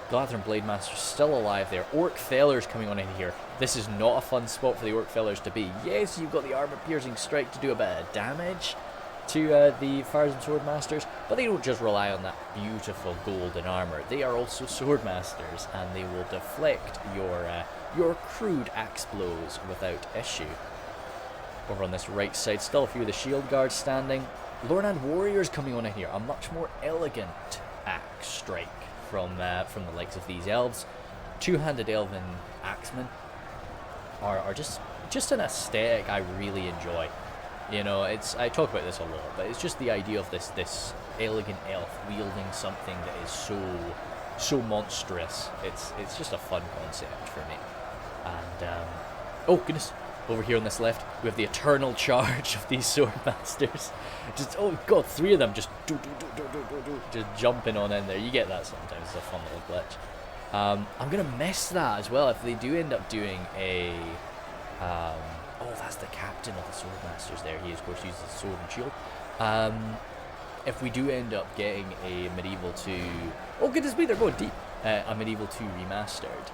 Gladron Blademaster's still alive there. Orc Fellers coming on in here. This is not a fun spot for the Orc Fellers to be. Yes, you've got the armor piercing strike to do a bit of damage to the Fires and Swordmasters, but they don't just rely on that beautiful golden armor. They are also Swordmasters, and they will deflect your crude axe blows without issue. Over on this right side, still a few of the shield guards standing. Lornan Warriors coming on in here. A much more elegant axe strike from the likes of these elves. Two-handed elven axemen are just an aesthetic I really enjoy. You know, I talk about this a lot, but it's just the idea of this elegant elf wielding something that is so monstrous. It's just a fun concept for me. And oh goodness, over here on this left we have the eternal charge of these swordmasters. Just, oh god, three of them just just jumping on in there. You get that sometimes. It's a fun little glitch. I'm gonna miss that as well if they do end up doing a oh, that's the captain of the Swordmasters there. He, of course, uses the sword and shield. If we do end up getting a Medieval 2... Oh, goodness me, they're going deep. A Medieval 2 remastered.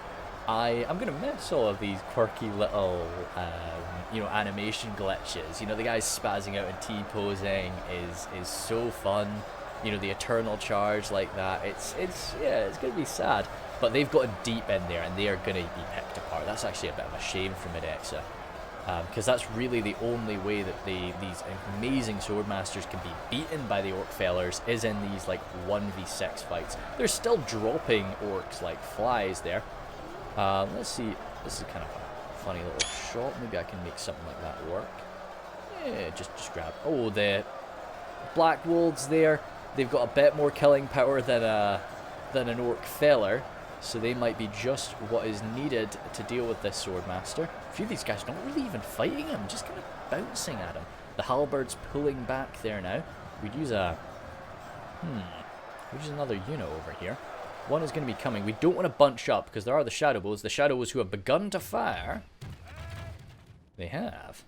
I'm going to miss all of these quirky little, animation glitches. You know, the guys spazzing out and T-posing is so fun. You know, the eternal charge like that. It's going to be sad. But they've gotten deep in there, and they are going to be picked apart. That's actually a bit of a shame for Midexa. Because that's really the only way that these amazing swordmasters can be beaten by the orc fellers is in these like 1v6 fights. They're still dropping orcs like flies there. Let's see. This is kind of a funny little shot. Maybe I can make something like that work. Yeah, just grab. Oh, the black wolves there. They've got a bit more killing power than an orc feller. So they might be just what is needed to deal with this swordmaster. A few of these guys not really even fighting him, just kind of bouncing at him. The halberds pulling back there now. We'd use another unit over here. One is going to be coming. We don't want to bunch up because there are the Shadowbows. The Shadowbows who have begun to fire. They have.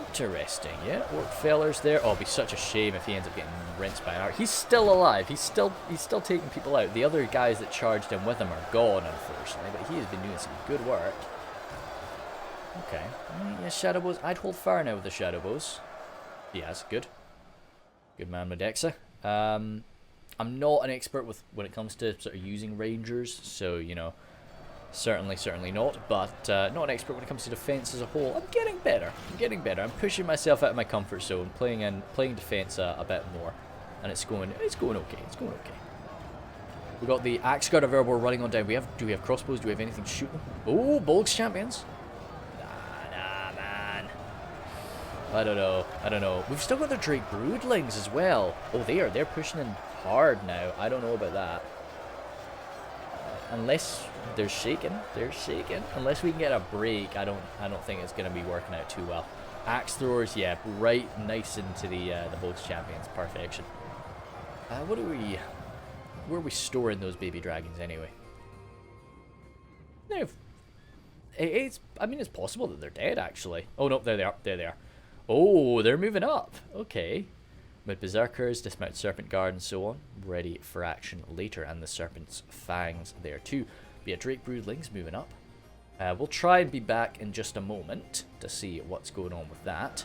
Interesting, yeah. Orc fellers there. Oh, it'd be such a shame if he ends up getting rinsed by an arc. He's still alive. He's still taking people out. The other guys that charged him with him are gone, unfortunately, but he has been doing some good work. Okay. Yeah, Shadowbows. I'd hold fire now with the Shadowbows. Yes, good. Good man, Medexa. I'm not an expert when it comes to sort of using Rangers, so, you know, certainly not, but not an expert when it comes to defense as a whole. I'm getting better. I'm pushing myself out of my comfort zone, playing defense a bit more, and it's going okay. We got the Axe Guard of Erebor running on down. Do we have crossbows? Do we have anything to shoot them? Oh, Bolg's champions. Nah, man. I don't know. We've still got the Drake Broodlings as well. Oh, they're pushing in hard now. I don't know about that. Unless they're shaking. Unless we can get a break, I don't think it's going to be working out too well. Axe throwers, yeah, right, nice into the Bolg's champions, perfection. Where are we storing those baby dragons anyway? I mean, it's possible that they're dead actually. Oh no, there they are. Oh, they're moving up. Okay. With Berserkers, Dismount Serpent Guard, and so on, ready for action later, and the Serpent's Fangs there too. But yeah, Drake Broodlings moving up. We'll try and be back in just a moment to see what's going on with that.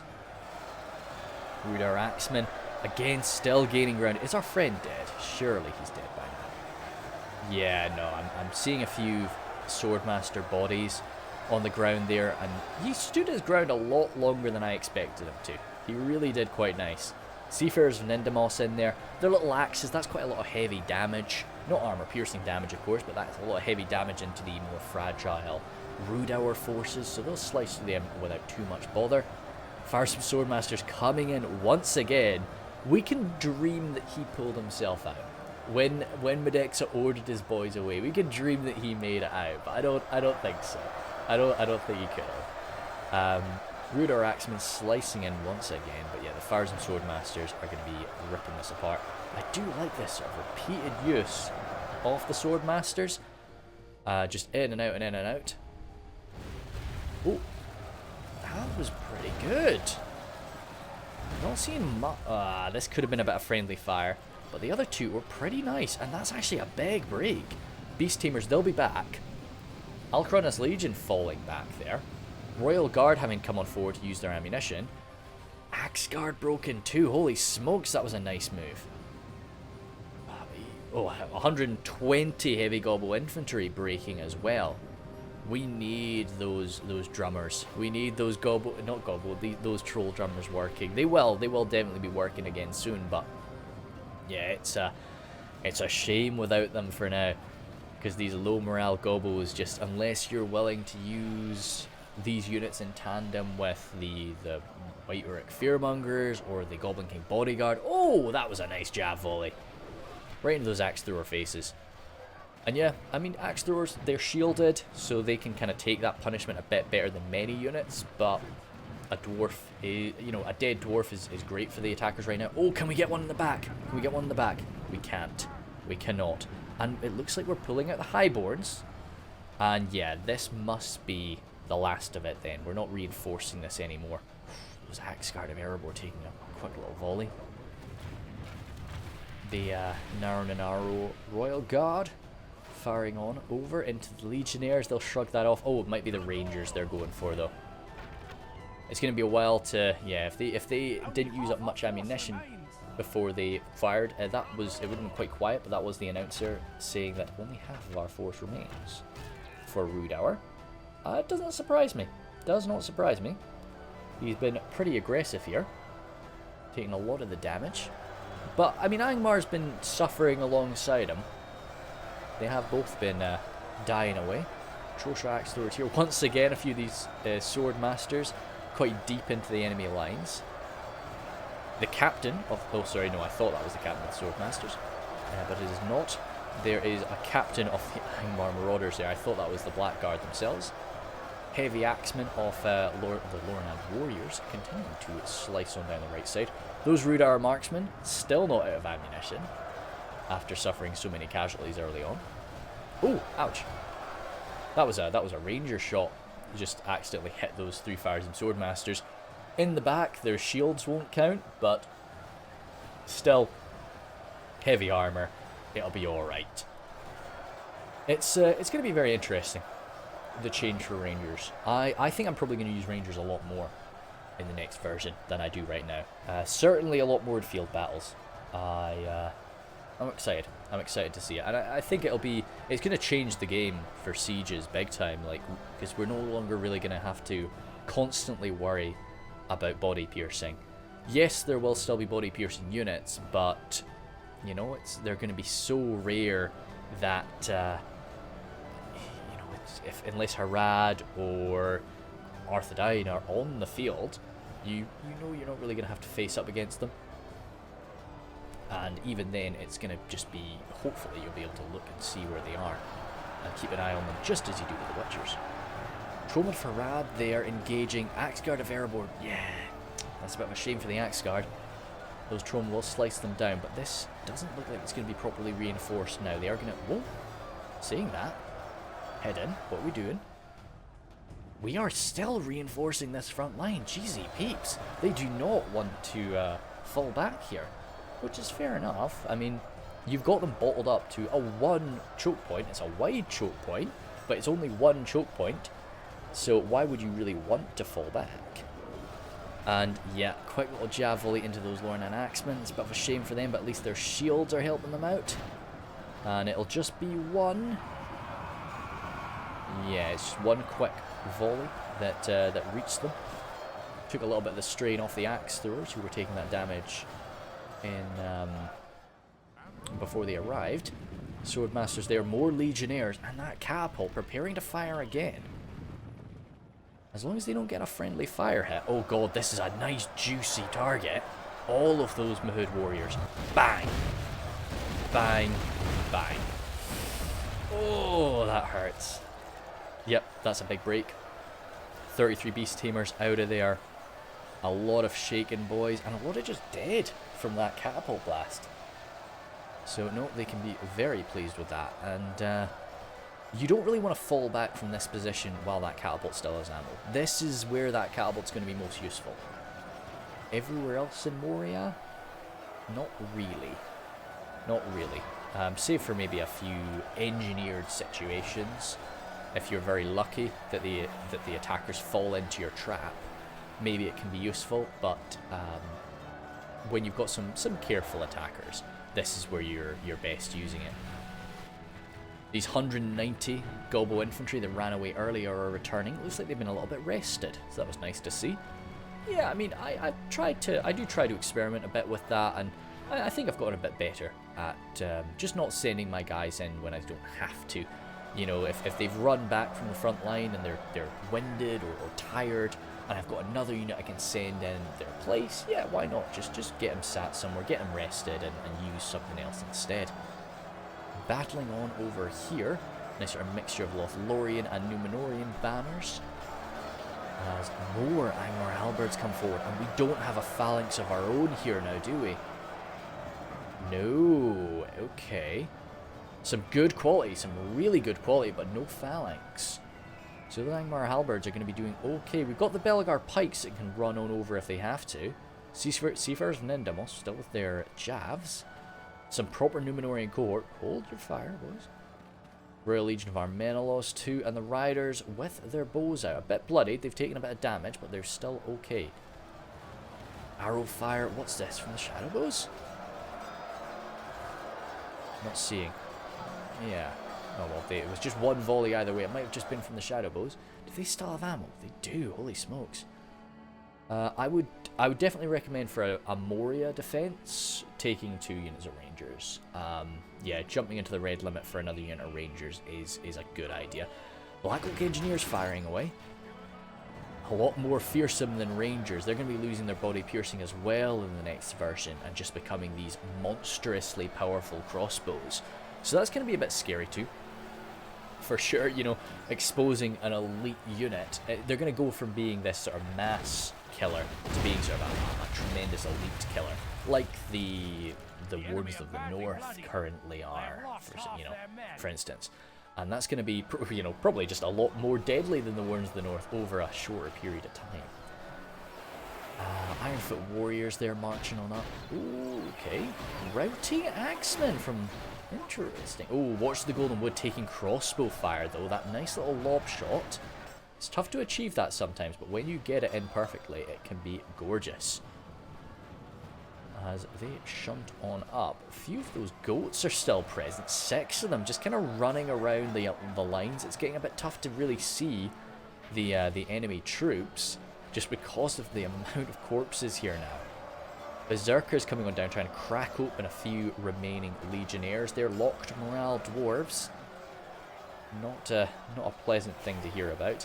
Rhudaur Axeman, again, still gaining ground. Is our friend dead? Surely he's dead by now. Yeah, no, I'm seeing a few Swordmaster bodies on the ground there, and he stood his ground a lot longer than I expected him to. He really did quite nice. Seafarers of Nindamos in there. Their little axes, that's quite a lot of heavy damage. Not armor-piercing damage, of course, but that's a lot of heavy damage into the more fragile Rhudaur forces, so they'll slice through them without too much bother. Farsome Swordmasters coming in once again. We can dream that he pulled himself out. When Medexa ordered his boys away, we can dream that he made it out, but I don't think so. I don't think he could have. Rhudaur Axeman slicing in once again, but yeah, the Farsome Swordmasters are going to be ripping this apart. I do like this sort of repeated use of the Swordmasters. Just in and out and in and out. Oh, that was pretty good. Not seeing much. This could have been a bit of friendly fire, but the other two were pretty nice, and that's actually a big break. Beast Tamers, they'll be back. Alcrona's Legion falling back there. Royal Guard having come on forward to use their ammunition. Axe Guard broken too. Holy smokes, that was a nice move. Oh, 120 heavy gobble infantry breaking as well. We need those drummers. We need those those troll drummers working. They will definitely be working again soon, but yeah, it's a shame without them for now, because these low morale gobbles, just unless you're willing to use these units in tandem with the White Uruk Fearmongers or the Goblin King Bodyguard. Oh, that was a nice jab volley. Right into those Axe Thrower faces. And yeah, I mean, Axe Throwers, they're shielded, so they can kind of take that punishment a bit better than many units, but a dwarf, a dead dwarf is great for the attackers right now. Oh, can we get one in the back? Can we get one in the back? We can't. We cannot. And it looks like we're pulling out the Highborns. And yeah, this must be the last of it then. We're not reinforcing this anymore. Those Axe Guard of Erebor taking a quick little volley. The Narrow Royal Guard firing on over into the Legionnaires. They'll shrug that off. Oh, it might be the Rangers they're going for though. It's going to be a while to, yeah, if they didn't use up much ammunition before they fired, it would have been quite quiet, but that was the announcer saying that only half of our force remains for Rhudaur. It doesn't surprise me. Does not surprise me. He's been pretty aggressive here, taking a lot of the damage. But, I mean, Angmar's been suffering alongside him. They have both been dying away. Trosha Axe Throwers here. Once again, a few of these Sword Masters quite deep into the enemy lines. The captain of... Oh, sorry, no, I thought that was the captain of the Sword Masters. But it is not. There is a captain of the Angmar Marauders there. I thought that was the Blackguard themselves. Heavy Axemen of the Lothlorien Warriors continuing to slice on down the right side. Those Rhudaur Marksmen still not out of ammunition after suffering so many casualties early on. Oh, ouch. That was a ranger shot. Just accidentally hit those three Farsome Swordmasters. In the back, their shields won't count, but still, heavy armor. It'll be alright. It's going to be very interesting, the change for Rangers. I think I'm probably going to use Rangers a lot more in the next version than I do right now. Certainly a lot more in field battles. I'm excited. I'm excited to see it, and I think it's going to change the game for sieges big time, like, because we're no longer really going to have to constantly worry about body piercing. Yes, there will still be body piercing units, but you know, they're going to be so rare that, unless Harad or Arthedain are on the field, you know you're not really going to have to face up against them. And even then, it's going to just be, hopefully you'll be able to look and see where they are and keep an eye on them, just as you do with the Witchers. Tromad Farad there, engaging. Axeguard of Erebor, yeah, that's a bit of a shame for the Axeguard. Those Trom will slice them down, but this doesn't look like it's going to be properly reinforced now. They are going to, whoa, saying that, head in, what are we doing? We are still reinforcing this front line, jeezy peeps. They do not want to fall back here, which is fair enough. I mean, you've got them bottled up to a 1 choke point. It's a wide choke point, but it's only 1 choke point. So why would you really want to fall back? And yeah, quick little jab volley into those Lornan Axemen. It's a bit of a shame for them, but at least their shields are helping them out. And it'll just be 1. Yeah, it's just 1 quick volley that reached them. Took a little bit of the strain off the axe throwers who were taking that damage in before they arrived. Swordmasters there, more legionnaires, and that catapult preparing to fire again. As long as they don't get a friendly fire hit. Oh god, this is a nice juicy target. All of those Mahud warriors. Bang! Bang! Bang! Oh, that hurts. Yep, that's a big break. 33 beast tamers out of there. A lot of shaken boys, and a lot of just dead from that catapult blast. So no, they can be very pleased with that. And you don't really want to fall back from this position while that catapult still has ammo. This is where that catapult's going to be most useful. Everywhere else in Moria? Not really. Not really. Save for maybe a few engineered situations. If you're very lucky that the attackers fall into your trap, maybe it can be useful, but when you've got some careful attackers, this is where you're best using it. These 190 Gobbo infantry that ran away earlier are returning. It looks like they've been a little bit rested, so that was nice to see. Yeah, I mean, I do try to experiment a bit with that, and I think I've gotten a bit better at just not sending my guys in when I don't have to. You know, if they've run back from the front line and they're winded or tired, and I've got another unit I can send in their place, yeah, why not? Just get them sat somewhere, get them rested, and use something else instead. Battling on over here, nice sort of mixture of Lothlorien and Numenorian banners. As more Angmar halberds come forward, and we don't have a phalanx of our own here now, do we? No, okay. Some good quality, some really good quality, but no phalanx. So the Angmar halberds are going to be doing okay. We've got the Belgar pikes that can run on over if they have to. Seafarers and Indamos still with their javs. Some proper Numenorian cohort. Hold your fire, boys. Royal Legion of Armenelos too, and the Riders with their bows out. A bit bloodied, they've taken a bit of damage, but they're still okay. Arrow fire, what's this, from the Shadow Bows? Not seeing. Yeah. Oh well, it was just 1 volley either way. It might have just been from the Shadow Bows. Do they still have ammo? They do, holy smokes. I would definitely recommend for a Moria defense, taking 2 units of Rangers. Yeah, jumping into the red limit for another unit of Rangers is a good idea. Black Oak Engineers firing away. A lot more fearsome than Rangers. They're going to be losing their body piercing as well in the next version and just becoming these monstrously powerful crossbows. So that's going to be a bit scary too. For sure, you know, exposing an elite unit. They're going to go from being this sort of mass killer to being sort of a tremendous elite killer, like the Wardens of the North currently are, for instance. And that's going to be, probably just a lot more deadly than the Wardens of the North over a shorter period of time. Ironfoot Warriors there marching on up. Ooh, okay. Routing Axemen from... Interesting. Oh, watch the Golden Wood taking crossbow fire, though. That nice little lob shot. It's tough to achieve that sometimes, but when you get it in perfectly, it can be gorgeous. As they shunt on up. A few of those goats are still present. 6 of them just kind of running around the lines. It's getting a bit tough to really see the enemy troops just because of the amount of corpses here now. Berserkers coming on down, trying to crack open a few remaining legionnaires. They're locked morale dwarves. Not a pleasant thing to hear about.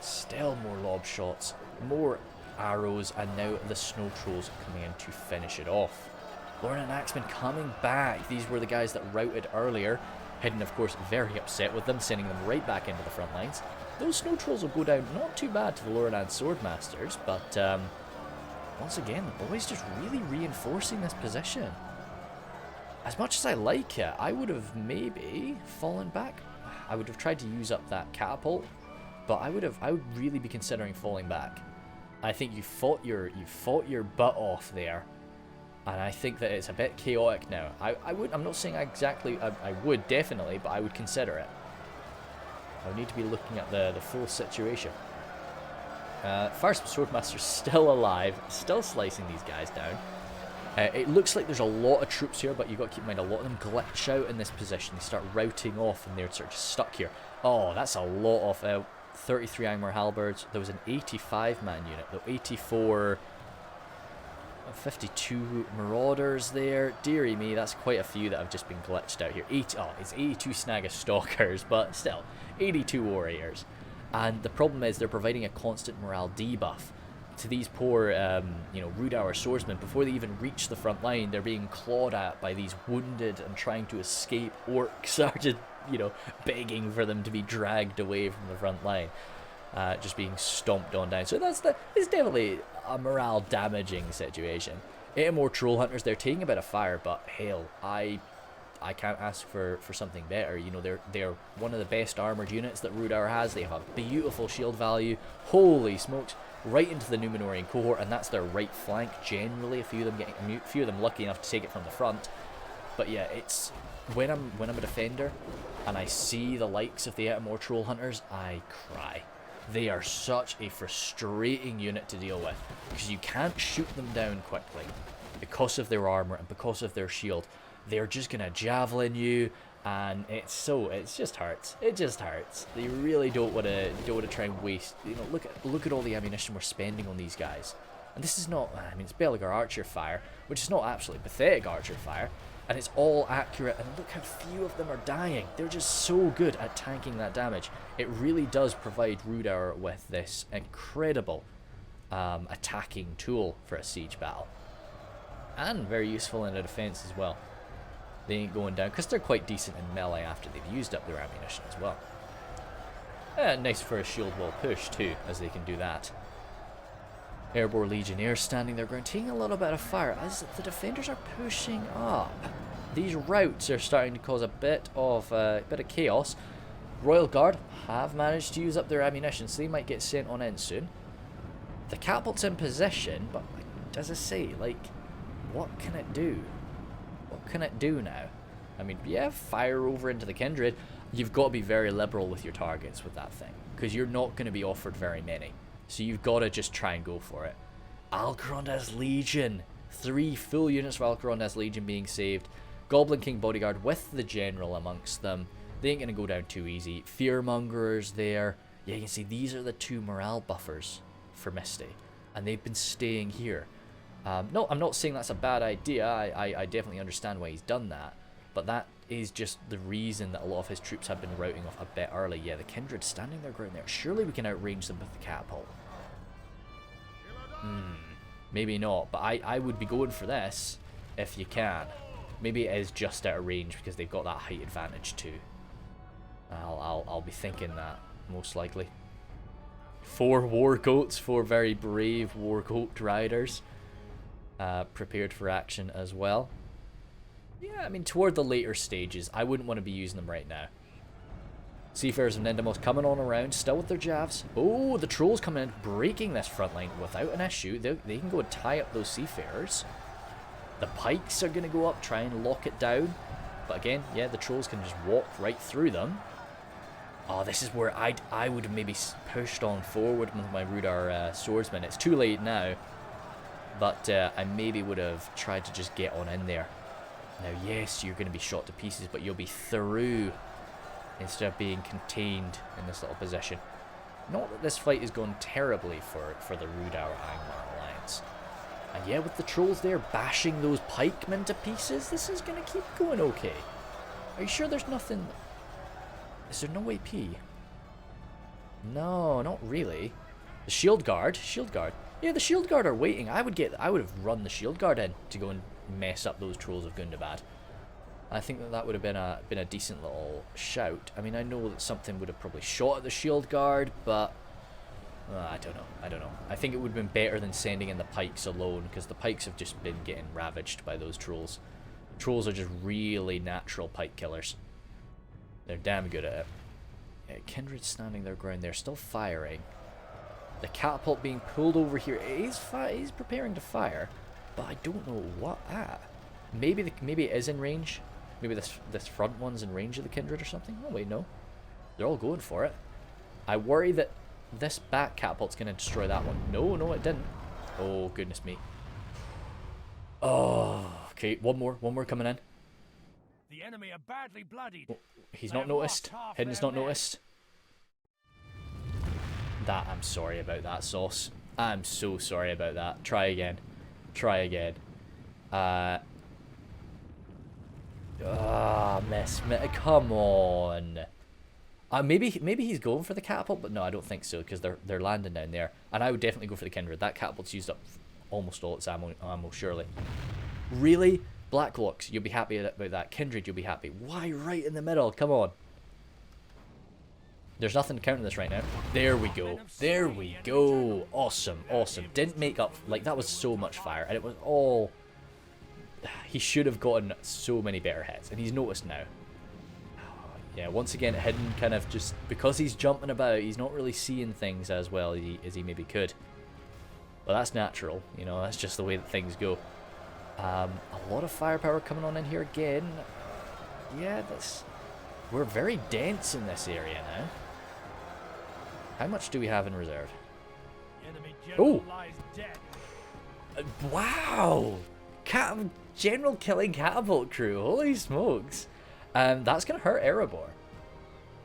Still more lob shots, more arrows, and now the snow trolls coming in to finish it off. Lorien and Axemen coming back. These were the guys that routed earlier. Hidden, of course, very upset with them, sending them right back into the front lines. Those snow trolls will go down not too bad to the Lorien swordmasters, but once again, the boys just really reinforcing this position. As much as I like it, I would have maybe fallen back. I would have tried to use up that catapult, but I would really be considering falling back. I think you fought your butt off there, and I think that it's a bit chaotic now. I'm not saying exactly. I would definitely, but I would consider it. I would need to be looking at the full situation. First Swordmaster's still alive, still slicing these guys down. It looks like there's a lot of troops here, but you've got to keep in mind a lot of them glitch out in this position. They start routing off and they're sort of stuck here. Oh, that's a lot of 33 Angmar halberds. There was an 85-man unit, though 84, 52 marauders there. Dearie me, that's quite a few that have just been glitched out here. It's 82 Snagga stalkers, but still, 82 warriors. And the problem is they're providing a constant morale debuff to these poor, Rhudaur swordsmen. Before they even reach the front line, they're being clawed at by these wounded and trying to escape orcs are just, begging for them to be dragged away from the front line, just being stomped on down. So it's definitely a morale damaging situation. Erebor troll hunters, they're taking a bit of fire, but hell, I can't ask for something better. They're one of the best armored units that Rhudaur has. They have a beautiful shield value. Holy smokes. Right into the Numenorian cohort, and that's their right flank generally. A few of them lucky enough to take it from the front. But yeah, it's when I'm a defender and I see the likes of the Erebor troll hunters, I cry. They are such a frustrating unit to deal with because you can't shoot them down quickly because of their armor and because of their shield. They're just gonna javelin you, and it just hurts. It just hurts. They really don't want to try and waste. Look at all the ammunition we're spending on these guys. And this is not. It's Belagar archer fire, which is not absolutely pathetic archer fire, and it's all accurate. And look how few of them are dying. They're just so good at tanking that damage. It really does provide Rhudaur with this incredible attacking tool for a siege battle, and very useful in a defense as well. They ain't going down because they're quite decent in melee after they've used up their ammunition as well. Nice for a shield wall push too, as they can do that. Erebor legionnaires standing their ground, taking a little bit of fire as the defenders are pushing up. These routes are starting to cause a bit of chaos. Royal Guard have managed to use up their ammunition, so they might get sent on in soon. The catapult's in position, but as I say, what can it do? What can it do now? Fire over into the Kindred. You've got to be very liberal with your targets with that thing, because you're not going to be offered very many. So you've got to just try and go for it. Alcaronda's Legion. 3 full units of Alcaronda's Legion being saved. Goblin King Bodyguard with the General amongst them. They ain't going to go down too easy. Fearmongerers there. Yeah, you can see these are the 2 morale buffers for Misty, and they've been staying here. No, I'm not saying that's a bad idea. I definitely understand why he's done that. But that is just the reason that a lot of his troops have been routing off a bit early. Yeah, the Kindred standing their ground there. Surely we can outrange them with the catapult. Maybe not. But I would be going for this if you can. Maybe it is just out of range because they've got that height advantage too. I'll be thinking that, most likely. 4 war goats, 4 very brave war goat riders. Prepared for action as well. Yeah, toward the later stages, I wouldn't want to be using them right now. Seafarers and Nindamos coming on around, still with their javs. Oh, the trolls coming in, breaking this front line without an issue. They can go and tie up those seafarers. The pikes are going to go up, try and lock it down. But again, yeah, the trolls can just walk right through them. Oh, this is where I would have maybe pushed on forward with my Rhudaur swordsman. It's too late now. But I maybe would have tried to just get on in there. Now, yes, you're going to be shot to pieces, but you'll be through instead of being contained in this little position. Not that this fight is going terribly for the Rhudaur Angmar alliance. And yeah, with the trolls there bashing those pikemen to pieces, this is going to keep going okay. Are you sure there's nothing... Is there no AP? No, not really. The shield guard. Shield guard. Yeah, the shield guard are waiting. I would have run the shield guard in to go and mess up those trolls of Gundabad. I think that would have been a decent little shout. I mean, I know that something would have probably shot at the shield guard, but I don't know. I think it would have been better than sending in the pikes alone, because the pikes have just been getting ravaged by those trolls. Trolls are just really natural pike killers. They're damn good at it. Yeah, Kindred standing their ground. They're still firing. The catapult being pulled over here. He's preparing to fire, but I don't know what at. Maybe it is in range. Maybe this front one's in range of the Kindred or something. Oh wait, no. They're all going for it. I worry that this back catapult's going to destroy that one. No, it didn't. Oh, goodness me. Oh, okay. One more coming in. The enemy are badly bloodied. Oh, he's not noticed. Hidden's not noticed. I'm sorry about that, Sauce. I'm so sorry about that. Try again. Miss. Come on. Maybe he's going for the catapult, but no, I don't think so, because they're landing down there. And I would definitely go for the Kindred. That catapult's used up almost all its ammo surely. Really? Blacklocks, you'll be happy about that. Kindred, you'll be happy. Why right in the middle? Come on. There's nothing counting this right now. There we go. There we go. Awesome. Didn't make up. Like, that was so much fire, and it was all... He should have gotten so many better hits, and he's noticed now. Yeah, once again, Hidden kind of just... Because he's jumping about, he's not really seeing things as well as he maybe could. But that's natural, you know, that's just the way that things go. A lot of firepower coming on in here again. Yeah, we're very dense in this area now. How much do we have in reserve? Oh! Wow! General killing catapult crew. Holy smokes. That's going to hurt Erebor.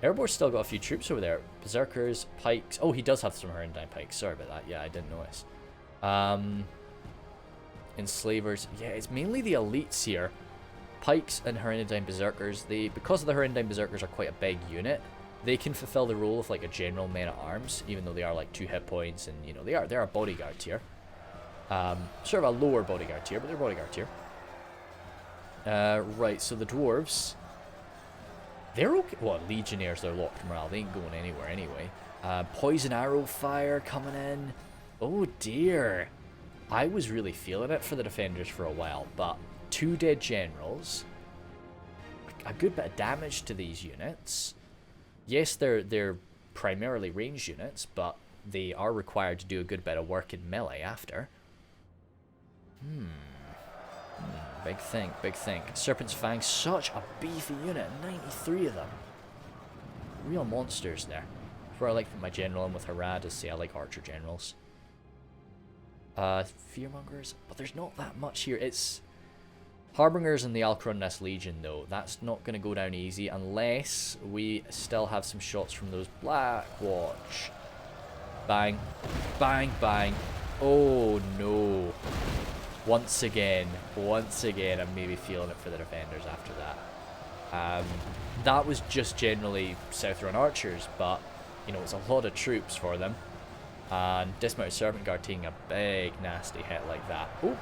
Erebor's still got a few troops over there. Berserkers, pikes. Oh, he does have some Herondine pikes. Sorry about that. Yeah, I didn't notice. Enslavers. Yeah, it's mainly the elites here. Pikes and Herondine Berserkers. Because the Herondine Berserkers are quite a big unit, they can fulfill the role of like a general man-at-arms, even though they are like 2 hit points, and you know they are bodyguard tier. Sort of a lower bodyguard tier, but they're bodyguard tier. Right, so the dwarves, they're okay. Well, legionnaires, they're locked morale. They ain't going anywhere anyway. Poison arrow fire coming in. Oh dear. I was really feeling it for the defenders for a while, but 2 dead generals, a good bit of damage to these units. Yes, they're primarily ranged units, but they are required to do a good bit of work in melee after. Big think. Serpent's Fang, such a beefy unit, 93 of them. Real monsters there. That's where I like my general in with Harad is, say, I like archer generals. Fearmongers, but there's not that much here. It's Harbingers and the Alcronness Legion, though. That's not going to go down easy unless we still have some shots from those Black Watch. Bang. Oh no. Once again, I'm maybe feeling it for the defenders after that. That was just generally Southron archers, but you know, it's a lot of troops for them. And Dismounted Serpent Guard taking a big nasty hit like that. Oh,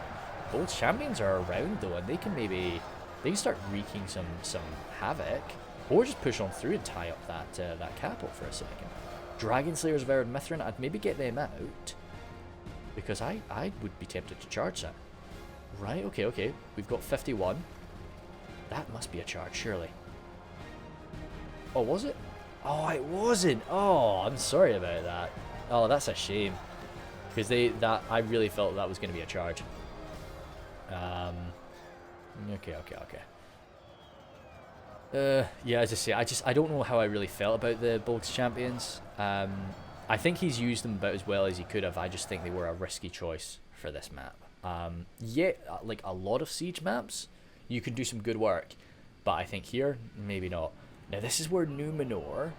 both champions are around though, and they can start wreaking some havoc, or just push on through and tie up that catapult for a second. Dragon Slayers of Ered Mithrin, I'd maybe get them out, because I would be tempted to charge that. Right, okay. We've got 51. That must be a charge, surely. Oh, was it? Oh, it wasn't. Oh, I'm sorry about that. Oh, that's a shame. Because I really felt that was going to be a charge. Okay. Yeah, as I say, I don't know how I really felt about the Bolgs champions. I think he's used them about as well as he could have. I just think they were a risky choice for this map. Yeah, like a lot of siege maps, you can do some good work, but I think here, maybe not. Now this is where Numenor,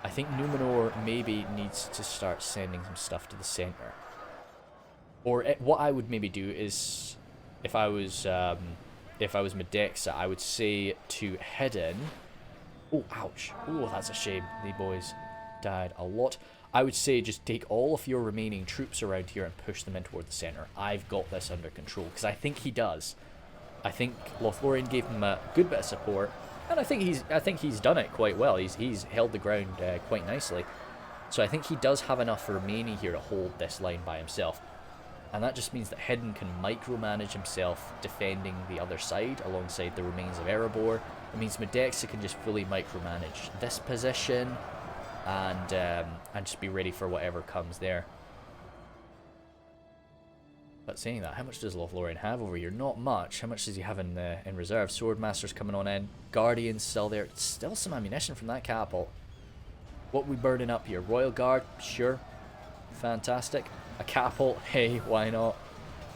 I think Numenor maybe needs to start sending some stuff to the center. Or what I would maybe do is, if I was Medexa, I would say to Hidden. Oh, ouch. Oh, that's a shame. The boys died a lot. I would say just take all of your remaining troops around here and push them in toward the centre. I've got this under control, because I think he does. I think Lothlorien gave him a good bit of support, and I think he's done it quite well. He's held the ground quite nicely. So I think he does have enough remaining here to hold this line by himself. And that just means that Hidden can micromanage himself defending the other side alongside the remains of Erebor. It means Medexa can just fully micromanage this position and just be ready for whatever comes there. But saying that, how much does Lothlorien have over here? Not much. How much does he have in reserve? Swordmaster's coming on in. Guardian's still there. Still some ammunition from that catapult. What we burning up here? Royal Guard? Sure. Fantastic. A catapult? Hey, why not?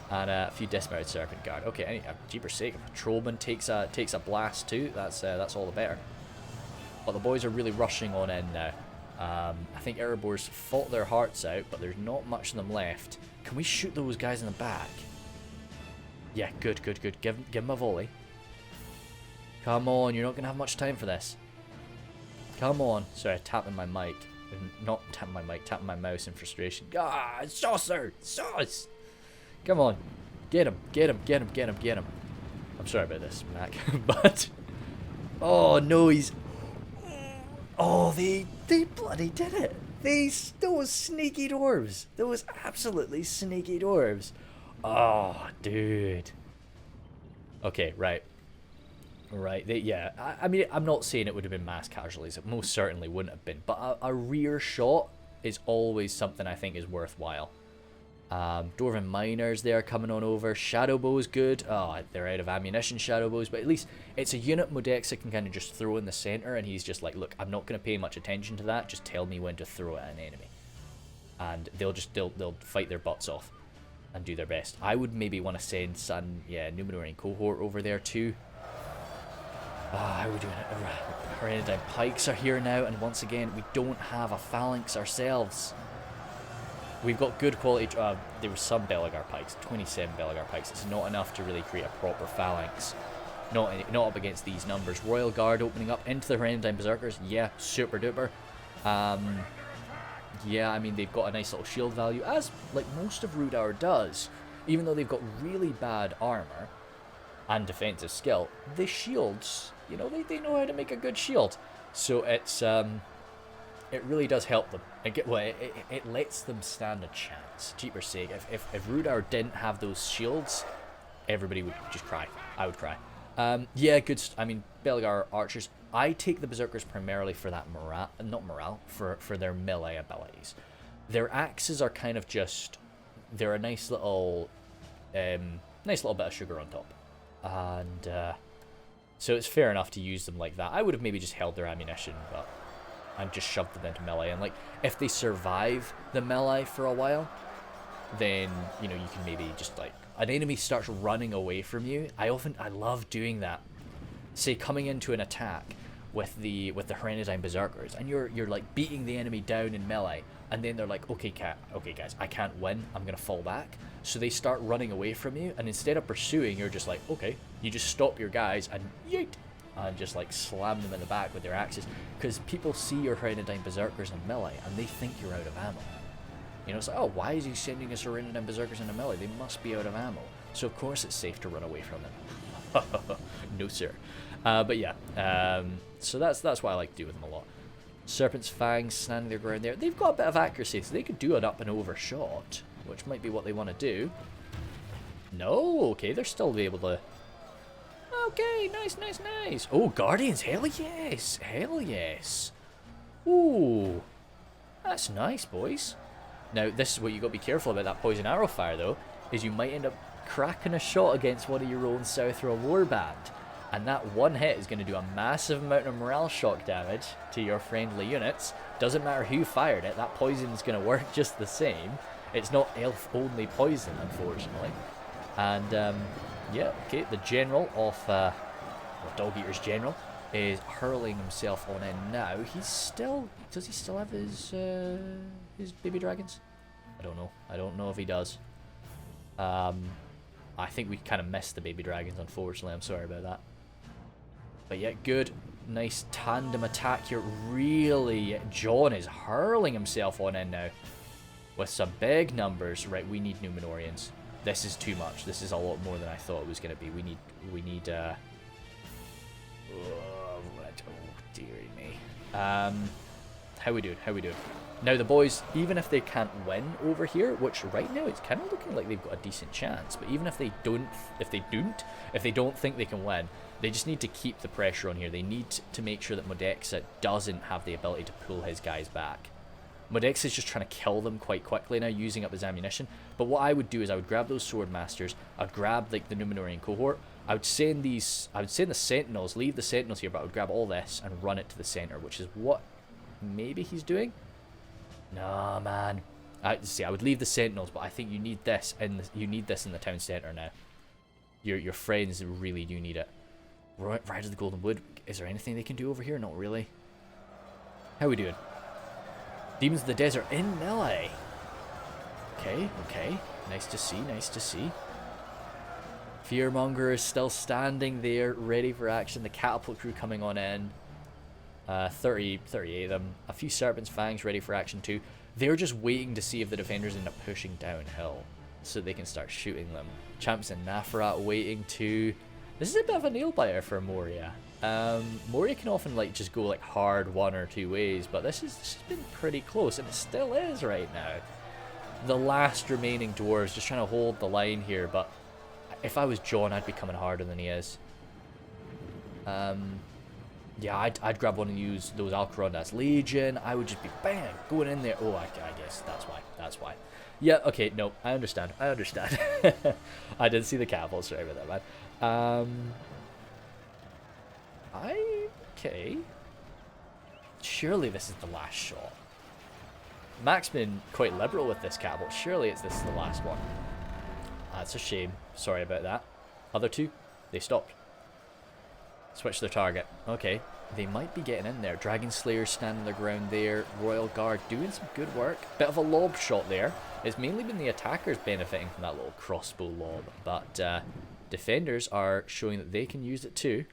And a few dismounted Serpent Guard. Okay, jeepers sake, a patrolman takes a blast too. That's all the better. But the boys are really rushing on in now. I think Erebor's fought their hearts out, but there's not much of them left. Can we shoot those guys in the back? Yeah, good. Give them a volley. Come on, you're not going to have much time for this. Come on. Sorry, tapping my mic. Not tapping my mic, tapping my mouse in frustration. Ah, saucer! Sauce! Come on. Get him. I'm sorry about this, Mac. But... oh, no, he's... oh, they bloody did it. Those sneaky dwarves. Those absolutely sneaky dwarves. Oh, dude. Okay, right. Yeah. I mean, I'm not saying it would have been mass casualties. It most certainly wouldn't have been. But a rear shot is always something I think is worthwhile. Dwarven miners there coming on over. Shadowbow's good. Oh, they're out of ammunition, Shadowbows, but at least it's a unit Modexa can kind of just throw in the center, and he's just like, look, I'm not going to pay much attention to that. Just tell me when to throw it at an enemy, and they'll fight their butts off and do their best. I would maybe want to send some Numenorian cohort over there too. How are we doing it? Harad pikes are here now, and once again we don't have a phalanx ourselves. We've got good quality. There was some Belagar pikes, 27 Belagar pikes. It's not enough to really create a proper phalanx. Not up against these numbers. Royal Guard opening up into the Harad Berserkers. Yeah, super duper. Yeah, I mean, they've got a nice little shield value, as like most of Rhudaur does. Even though they've got really bad armor and defensive skill, the shields, you know, they know how to make a good shield. So it's it really does help them. It lets them stand a chance. Jeepers sake, if Rhudaur didn't have those shields, everybody would just cry. I would cry. Yeah, good. I mean, Belagar archers. I take the Berserkers primarily for that for their melee abilities. Their axes are kind of just, they're a nice little bit of sugar on top, and so it's fair enough to use them like that. I would have maybe just held their ammunition, but and just shoved them into melee. And like, if they survive the melee for a while, then you know you can maybe just like, an enemy starts running away from you. I love doing that. Say coming into an attack with the Harad Berserkers, and you're like beating the enemy down in melee, and then they're like, okay guys, I can't win, I'm gonna fall back. So they start running away from you, and instead of pursuing, you're just like, okay, you just stop your guys and yeet, and just like slam them in the back with their axes, because people see your Harad Berserkers in melee and they think you're out of ammo. You know, it's like, oh, why is he sending us Harad Berserkers into melee? They must be out of ammo. So of course it's safe to run away from them. No sir. But yeah, so that's why I like to do with them a lot. Serpent's Fangs standing their ground there. They've got a bit of accuracy, so they could do an up and over shot, which might be what they want to do. No, okay, they're still able to. Okay, nice. Oh, Guardians, hell yes. Ooh, that's nice, boys. Now, this is what you got to be careful about, that poison arrow fire, though, is you might end up cracking a shot against one of your own Southro warband. And that one hit is going to do a massive amount of morale shock damage to your friendly units. Doesn't matter who fired it, that poison is going to work just the same. It's not elf-only poison, unfortunately. And, yeah, okay, the general of, Dog Eater's general is hurling himself on in now. Does he still have his baby dragons? I don't know if he does. I think we kind of missed the baby dragons, unfortunately. I'm sorry about that. But yeah, good. Nice tandem attack here. Really, John is hurling himself on in now. With some big numbers. Right, we need Numenorians. This is too much. This is a lot more than I thought it was going to be. We need, oh, dearie me. How we doing? How we doing? Now the boys, even if they can't win over here, which right now it's kind of looking like they've got a decent chance, but even if they don't think they can win, they just need to keep the pressure on here. They need to make sure that Modexa doesn't have the ability to pull his guys back. Modexa is just trying to kill them quite quickly now, using up his ammunition. But what I would do is I would grab those sword masters. I'd grab like the Numenorian cohort. I would send the sentinels, leave the sentinels here, but I would grab all this and run it to the center, which is what maybe he's doing. No, man. I would leave the sentinels, but I think you need this, and you need this in the town center now. Your friends really do need it. Rise of the Golden Wood. Is there anything they can do over here? Not really. How we doing? Demons of the Desert in melee. Okay, okay. Nice to see, nice to see. Fearmonger is still standing there, ready for action. The catapult crew coming on in. 38 of them. A few Serpent's Fangs ready for action too. They're just waiting to see if the defenders end up pushing downhill so they can start shooting them. Champs and Nafarat waiting too. This is a bit of a nail biter for Moria. Moria can often like just go like hard one or two ways, but this has been pretty close, and it still is right now. The last remaining dwarves just trying to hold the line here, but if I was John, I'd be coming harder than he is. Yeah, I'd grab one and use those Alcarondas Legion. I would just be bang going in there. Oh, I guess that's why. That's why. Yeah, okay, no, I understand. I understand. I didn't see the catapult. Sorry about that, man. Okay. Surely this is the last shot. Mac's been quite liberal with this catapult. Surely this is the last one. That's a shame. Sorry about that. Other two, they stopped. Switch their target. Okay. They might be getting in there. Dragon Slayer standing their ground there. Royal Guard doing some good work. Bit of a lob shot there. It's mainly been the attackers benefiting from that little crossbow lob. But defenders are showing that they can use it too.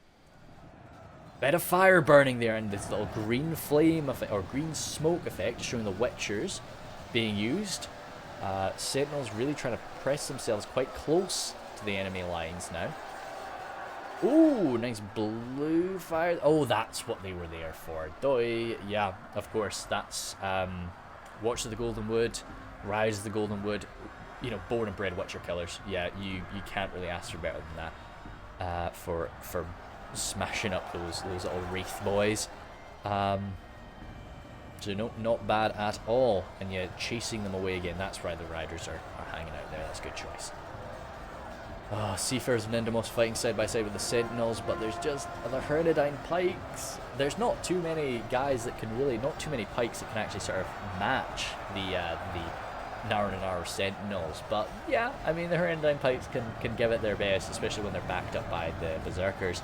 Bit of fire burning there, and this little green flame effect, or green smoke effect, showing the Witchers being used. Sentinels really trying to press themselves quite close to the enemy lines now. Ooh, nice blue fire. Oh, that's what they were there for. Doi. Yeah, of course. That's Watch of the Golden Wood, Rise of the Golden Wood. You know, born and bred Witcher killers. Yeah, you can't really ask for better than that. For smashing up those little wraith boys. So no, not bad at all. And yet chasing them away again. That's why the riders are hanging out there. That's a good choice. Seafarers and Indamos fighting side by side with the Sentinels, but there's just the Hernadine pikes. There's not too many guys that can really, not too many pikes that can actually sort of match the Naru Sentinels. But yeah, I mean the Hernadine pikes can give it their best, especially when they're backed up by the Berserkers.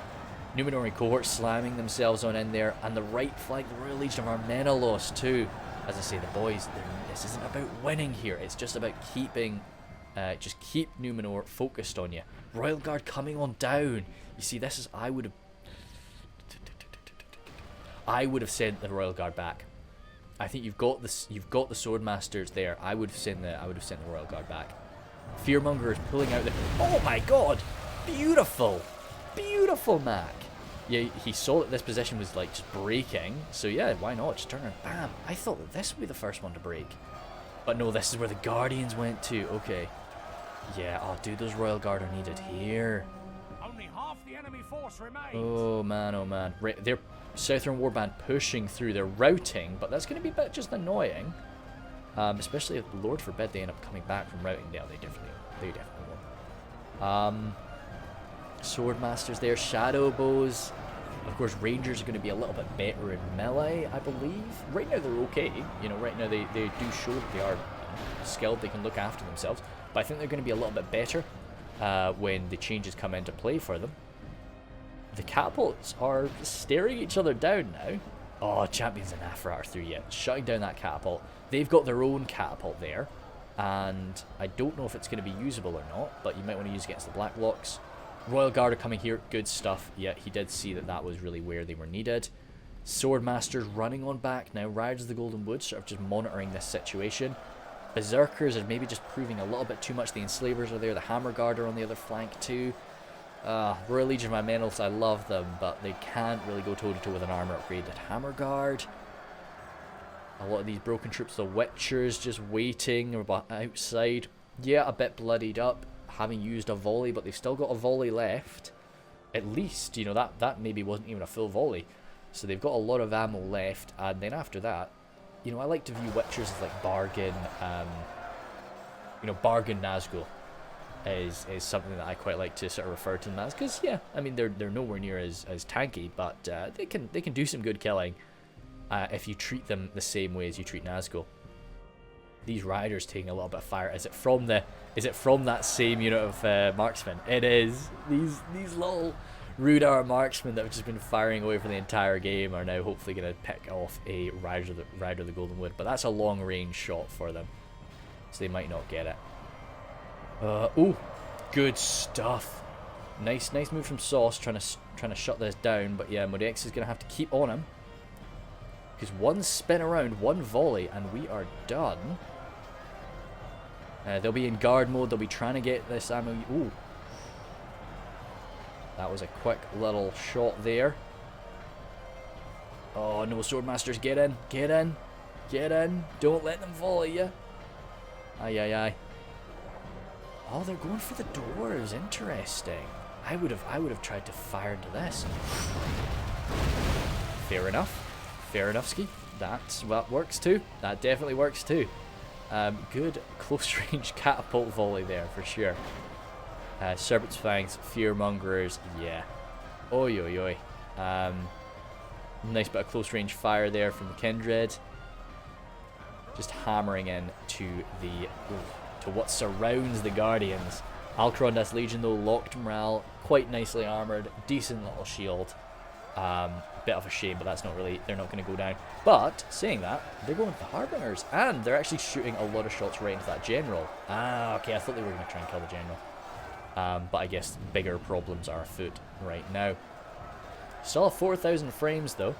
Numenorian cohorts slamming themselves on in there, and the right flank, the Royal Legion of Armenelos too. As I say, the boys, this isn't about winning here. It's just about keeping. Just keep Numenor focused on you. Royal Guard coming on down. You see, this is I would have sent the Royal Guard back. I think you've got the Swordmasters there. I would have sent the Royal Guard back. Fearmonger is pulling out the. Oh my God! Beautiful, beautiful Mac. Yeah, he saw that this position was like just breaking. So yeah, why not? Just turn around, bam! I thought that this would be the first one to break. But no, this is where the Guardians went to. Okay. Yeah, oh dude, those Royal Guard are needed here. Only half the enemy force remains. Oh man, oh man. Right, they're Southern Warband pushing through. They're routing, but that's going to be a bit just annoying. Especially if, Lord forbid, they end up coming back from routing. Yeah, they definitely won't. Swordmasters there, Shadow Bows. Of course, Rangers are going to be a little bit better in melee, I believe. Right now they're okay. You know, right now they do show that they are skilled. They can look after themselves. But I think they're going to be a little bit better when the changes come into play for them. The catapults are staring each other down now. Oh, Champions and Nafarat are through yet. Shutting down that catapult. They've got their own catapult there. and I don't know if it's going to be usable or not, but you might want to use it against the Blacklocks. Royal Guard are coming here, good stuff. Yeah, he did see that that was really where they were needed. Swordmasters running on back now. Riders of the Golden Woods sort of just monitoring this situation. Berserkers are maybe just proving a little bit too much. The Enslavers are there, the Hammer Guard are on the other flank too. Royal Legion of Hymeneals, I love them, but they can't really go toe-to-toe with an armor upgraded Hammer Guard. A lot of these broken troops, the Witchers just waiting outside. Yeah, a bit bloodied up, having used a volley, but they've still got a volley left. At least, you know, that maybe wasn't even a full volley. So they've got a lot of ammo left, and then after that, you know, I like to view Witchers as like bargain, you know, bargain Nazgul is something that I quite like to sort of refer to them as, because yeah, I mean they're nowhere near as tanky, but they can do some good killing if you treat them the same way as you treat Nazgul. These riders taking a little bit of fire. Is it from that same unit of marksmen? It is. These little Rhudaur marksmen that have just been firing away for the entire game are now hopefully going to pick off a rider of the Golden Wood, but that's a long range shot for them, so they might not get it. Oh, good stuff. Nice move from Sauce, trying to shut this down, but yeah, Modex is going to have to keep on him. Because one spin around, one volley, and we are done. They'll be in guard mode, they'll be trying to get this ammo. Ooh. That was a quick little shot there. Oh no, Swordmasters, get in, get in, get in. Don't let them volley you. Aye, aye, aye. Oh, they're going for the Dwarves. Interesting. I would have tried to fire into this. Fair enough. Fair enough, Ski. That works too. That definitely works too. Good close range catapult volley there for sure. Serpent's Fangs, Fearmongers, yeah. Oi, oi, oi. Nice bit of close range fire there from the Kindred. Just hammering in to what surrounds the Guardians. Alcarondas Legion though, locked morale, quite nicely armoured, decent little shield. Bit of a shame, but that's not really, they're not going to go down. But, saying that, they're going for the Harbingers, and they're actually shooting a lot of shots right into that General. Ah, okay, I thought they were going to try and kill the General. But I guess bigger problems are afoot right now. Still have 4,000 frames though.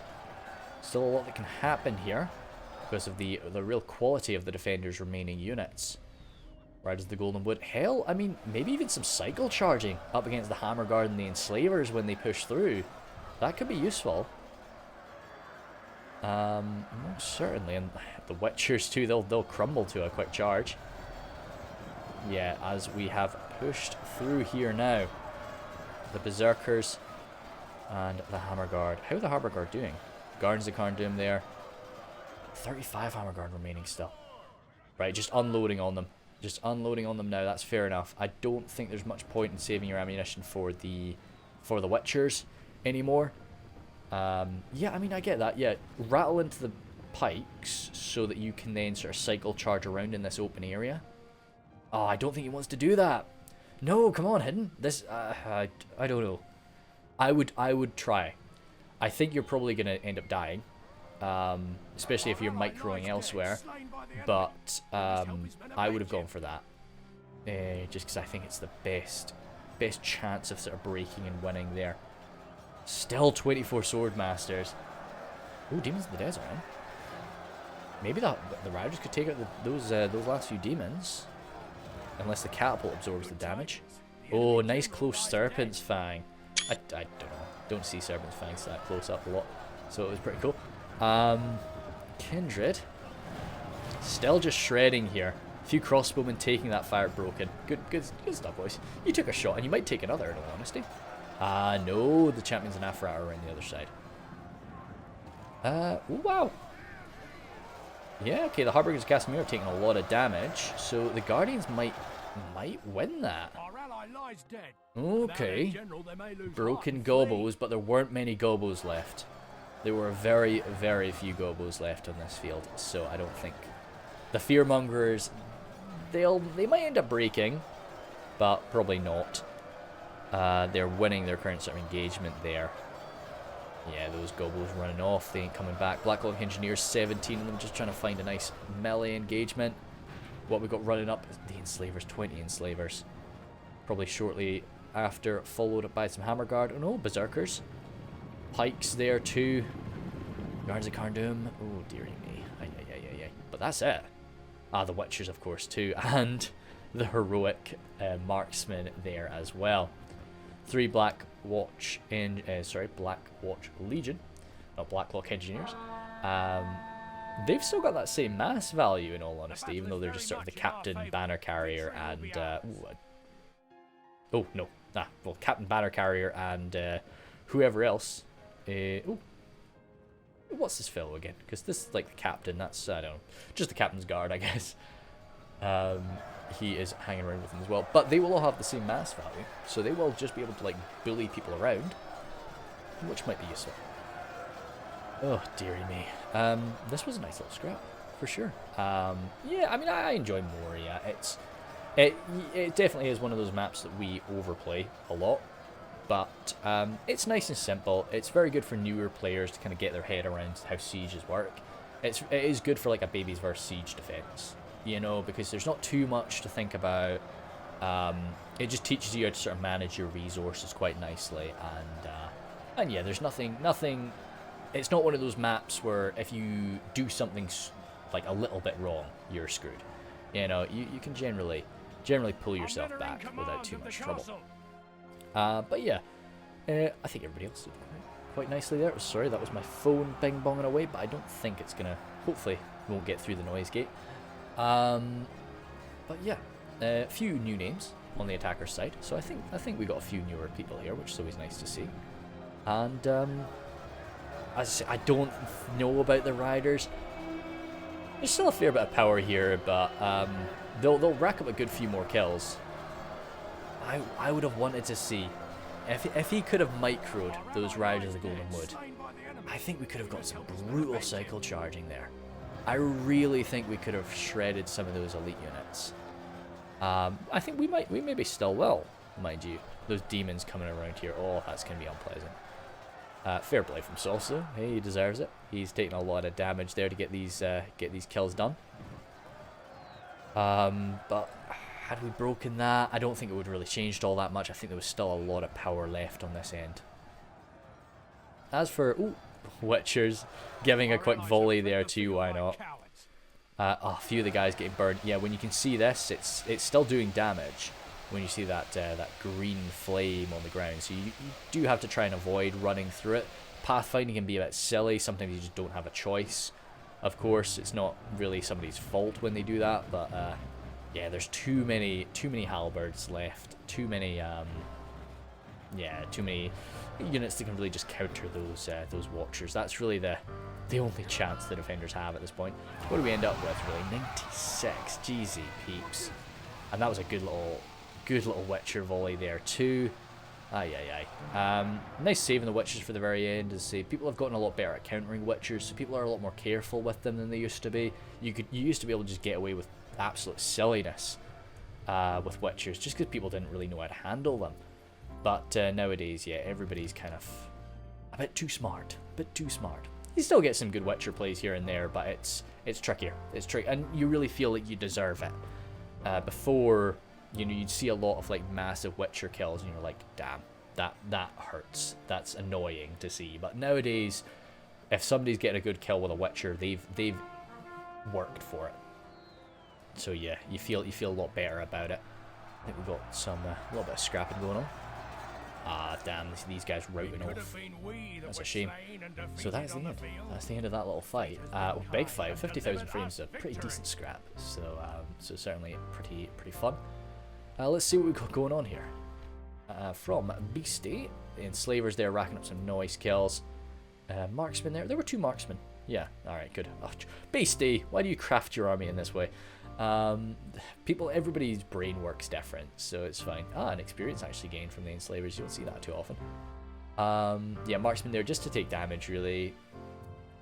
Still a lot that can happen here because of the real quality of the Defender's remaining units. Riders of the Golden Wood. Hell, I mean, maybe even some cycle charging up against the Hammer Guard and the Enslavers when they push through. That could be useful. Most certainly. And the Witchers too, they'll crumble to a quick charge. Yeah, as we have pushed through here now. The Berserkers and the Hammer Guard. How are the Hammer Guard doing? Guardians of Khazad Dum there. 35 Hammer Guard remaining still. Right, just unloading on them. Just unloading on them now, that's fair enough. I don't think there's much point in saving your ammunition for the Witchers anymore. Yeah, I mean, I get that. Yeah, rattle into the pikes so that you can then sort of cycle charge around in this open area. Oh, I don't think he wants to do that. No, come on, Hidden. This, I don't know. I would try. I think you're probably going to end up dying. Especially if you're microing elsewhere. But, I would have gone for that. Just because I think it's the best chance of sort of breaking and winning there. Still 24 Swordmasters. Ooh, Demons of the Desert, eh? Maybe the Riders could take out those last few demons. Unless the catapult absorbs the damage. Oh, nice close Serpent's Fang. I don't know. Don't see Serpent's Fangs that close up a lot. So it was pretty cool. Kindred. Still just shredding here. A few crossbowmen taking that fire broken. Good stuff, boys. You took a shot, and you might take another, in all honesty. No, the champions and Afra are on the other side. Oh, wow. Yeah, okay, the Harbingers of Casimir are taking a lot of damage, so the Guardians might win that. Okay. Broken gobos, but there weren't many gobos left. There were very, very few gobos left on this field, so I don't think the Fearmongers, they might end up breaking, but probably not. They're winning their current sort of engagement there. Yeah, those gobos running off, they ain't coming back. Blacklock Engineers, 17 of them, just trying to find a nice melee engagement. What we got running up is the enslavers, 20 enslavers. Probably shortly after, followed by some hammer guard. Oh no, berserkers. Pikes there too. Guards of Khazad Dum. Oh dearie me. Ay. But that's it. Ah, the Witchers of course too. And the heroic marksmen there as well. 3 Black Watch Legion. Not Blacklock Engineers. They've still got that same mass value in all honesty, even though they're just sort of the captain, banner carrier, and captain, banner carrier, and whoever else. What's this fellow again? Because this is like the captain. That's, I don't know, just the captain's guard, I guess. He is hanging around with them as well, but they will all have the same mass value, so they will just be able to like bully people around, which might be useful. Oh dearie me. This was a nice little scrap for sure. Yeah, I mean, I enjoy Moria. It definitely is one of those maps that we overplay a lot, but it's nice and simple. It's very good for newer players to kind of get their head around how sieges work. It is good for like a babies versus siege defense, you know, because there's not too much to think about. It just teaches you how to sort of manage your resources quite nicely, and yeah, there's nothing. It's not one of those maps where if you do something like a little bit wrong, you're screwed. You know, you can generally pull yourself back without too much trouble. But yeah, I think everybody else did quite nicely there. Sorry, that was my phone bing-bonging away, but I don't think it's gonna, hopefully, won't get through the noise gate. But yeah, a few new names on the attacker's side, so I think we got a few newer people here, which is always nice to see. And as I say, I don't know about the riders. There's still a fair bit of power here, but they'll rack up a good few more kills. I would have wanted to see if he could have microed those riders of Golden Wood. I think we could have got some brutal cycle charging there. I really think we could have shredded some of those elite units. I think we maybe still will, mind you. Those demons coming around here, oh, that's gonna be unpleasant. Fair play from Salsa. Hey, he deserves it. He's taking a lot of damage there to get these kills done. But had we broken that, I don't think it would have really changed all that much. I think there was still a lot of power left on this end. As for Witchers, giving a quick volley there too, why not? A few of the guys getting burned. Yeah, when you can see this, it's still doing damage. When you see that green flame on the ground, so you do have to try and avoid running through it. Pathfinding can be a bit silly. Sometimes you just don't have a choice. Of course, it's not really somebody's fault when they do that, but yeah, there's too many halberds left. Too many units that can really just counter those watchers. That's really the only chance the defenders have at this point. What do we end up with? Really, 96. Jeezy peeps, and that was a good little Witcher volley there too. Nice saving the Witchers for the very end. As I say, people have gotten a lot better at countering Witchers, so people are a lot more careful with them than they used to be. You used to be able to just get away with absolute silliness with Witchers, just because people didn't really know how to handle them. But nowadays, yeah, everybody's kind of a bit too smart. You still get some good Witcher plays here and there, but it's trickier. It's tricky, and you really feel like you deserve it. Before, you know, you'd see a lot of like massive Witcher kills, and you're like, damn, that hurts. That's annoying to see. But nowadays, if somebody's getting a good kill with a Witcher, they've worked for it. So yeah, you feel a lot better about it. I think we've got some a little bit of scrapping going on. Ah, damn, these guys routing off. That's a shame. So that's the end. That's the end of that little fight. Big fight. 50,000 frames is a pretty decent scrap. So certainly pretty fun. Let's see what we've got going on here. From Misty, the enslavers there racking up some nice kills. Marksmen there. There were 2 marksmen. Yeah, alright, good. Oh, Misty, why do you craft your army in this way? Everybody's brain works different, so it's fine. An experience actually gained from the enslavers. You don't see that too often. Yeah, marksmen there just to take damage, really.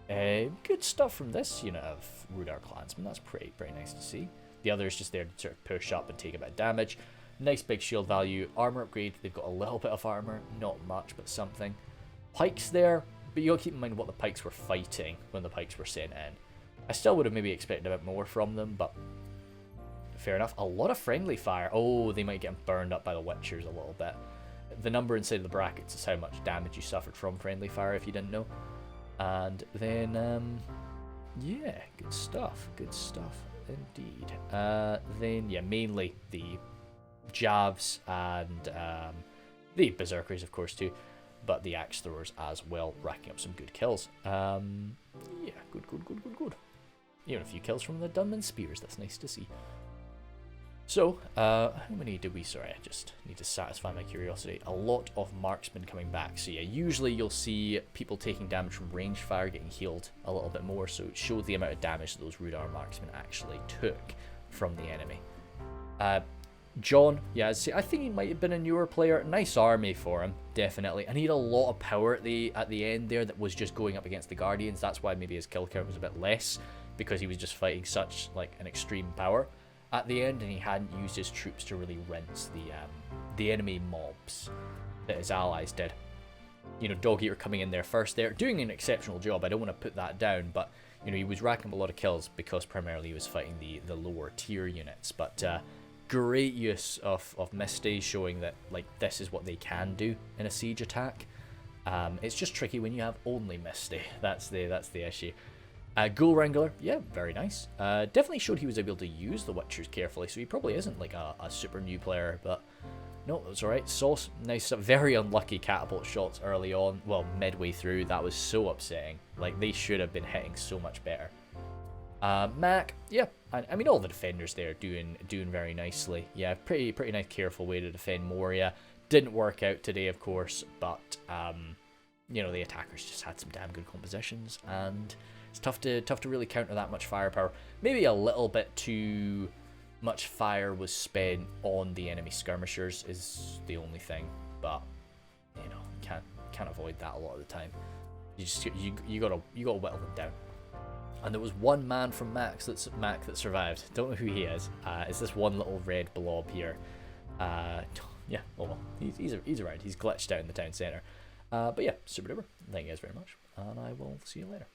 Good stuff from this unit of Rhudaur clansmen. That's pretty nice to see. The others just there to sort of push up and take a bit of damage. Nice big shield value. Armor upgrade. They've got a little bit of armor, not much, but something. Pikes there, but you gotta keep in mind what the pikes were fighting when the pikes were sent in. I still would have maybe expected a bit more from them, but fair enough. A lot of friendly fire. Oh, they might get burned up by the Witchers a little bit. The number inside of the brackets is how much damage you suffered from friendly fire, if you didn't know. And then, yeah, good stuff. Good stuff, indeed. Then, yeah, mainly the Javs and the Berserkers, of course, too. But the Axe Throwers as well, racking up some good kills. Yeah, good. Even a few kills from the Dunman Spears, that's nice to see. So, how many did we... Sorry, I just need to satisfy my curiosity. A lot of marksmen coming back. So yeah, usually you'll see people taking damage from ranged fire getting healed a little bit more. So it showed the amount of damage that those Rhudaur marksmen actually took from the enemy. John, yeah, I think he might have been a newer player. Nice army for him, definitely. And he had a lot of power at the end there that was just going up against the Guardians. That's why maybe his kill count was a bit less, because he was just fighting such like an extreme power at the end, and he hadn't used his troops to really rinse the enemy mobs that his allies did. You know, Dog Eater coming in there first there, doing an exceptional job. I don't want to put that down, but you know, he was racking up a lot of kills because primarily he was fighting the lower tier units. But great use of Misty, showing that like this is what they can do in a siege attack. It's just tricky when you have only Misty. That's the issue. Ghoul Wrangler, yeah, very nice. Definitely showed he was able to use the Witchers carefully, so he probably isn't like a super new player, but no, it was alright. Sauce, nice, very unlucky catapult shots early on, well, midway through. That was so upsetting. Like, they should have been hitting so much better. Mac, yeah, I mean, all the defenders there doing very nicely. Yeah, pretty nice, careful way to defend Moria. Didn't work out today, of course, but, you know, the attackers just had some damn good compositions, and it's tough to really counter that much firepower. Maybe a little bit too much fire was spent on the enemy skirmishers is the only thing, but you know, can't avoid that a lot of the time. You gotta whittle them down. And there was one man from Mac that survived. Don't know who he is. It's this one little red blob here. Yeah, oh well, he's around. He's glitched out in the town centre. But yeah, super duper. Thank you guys very much, and I will see you later.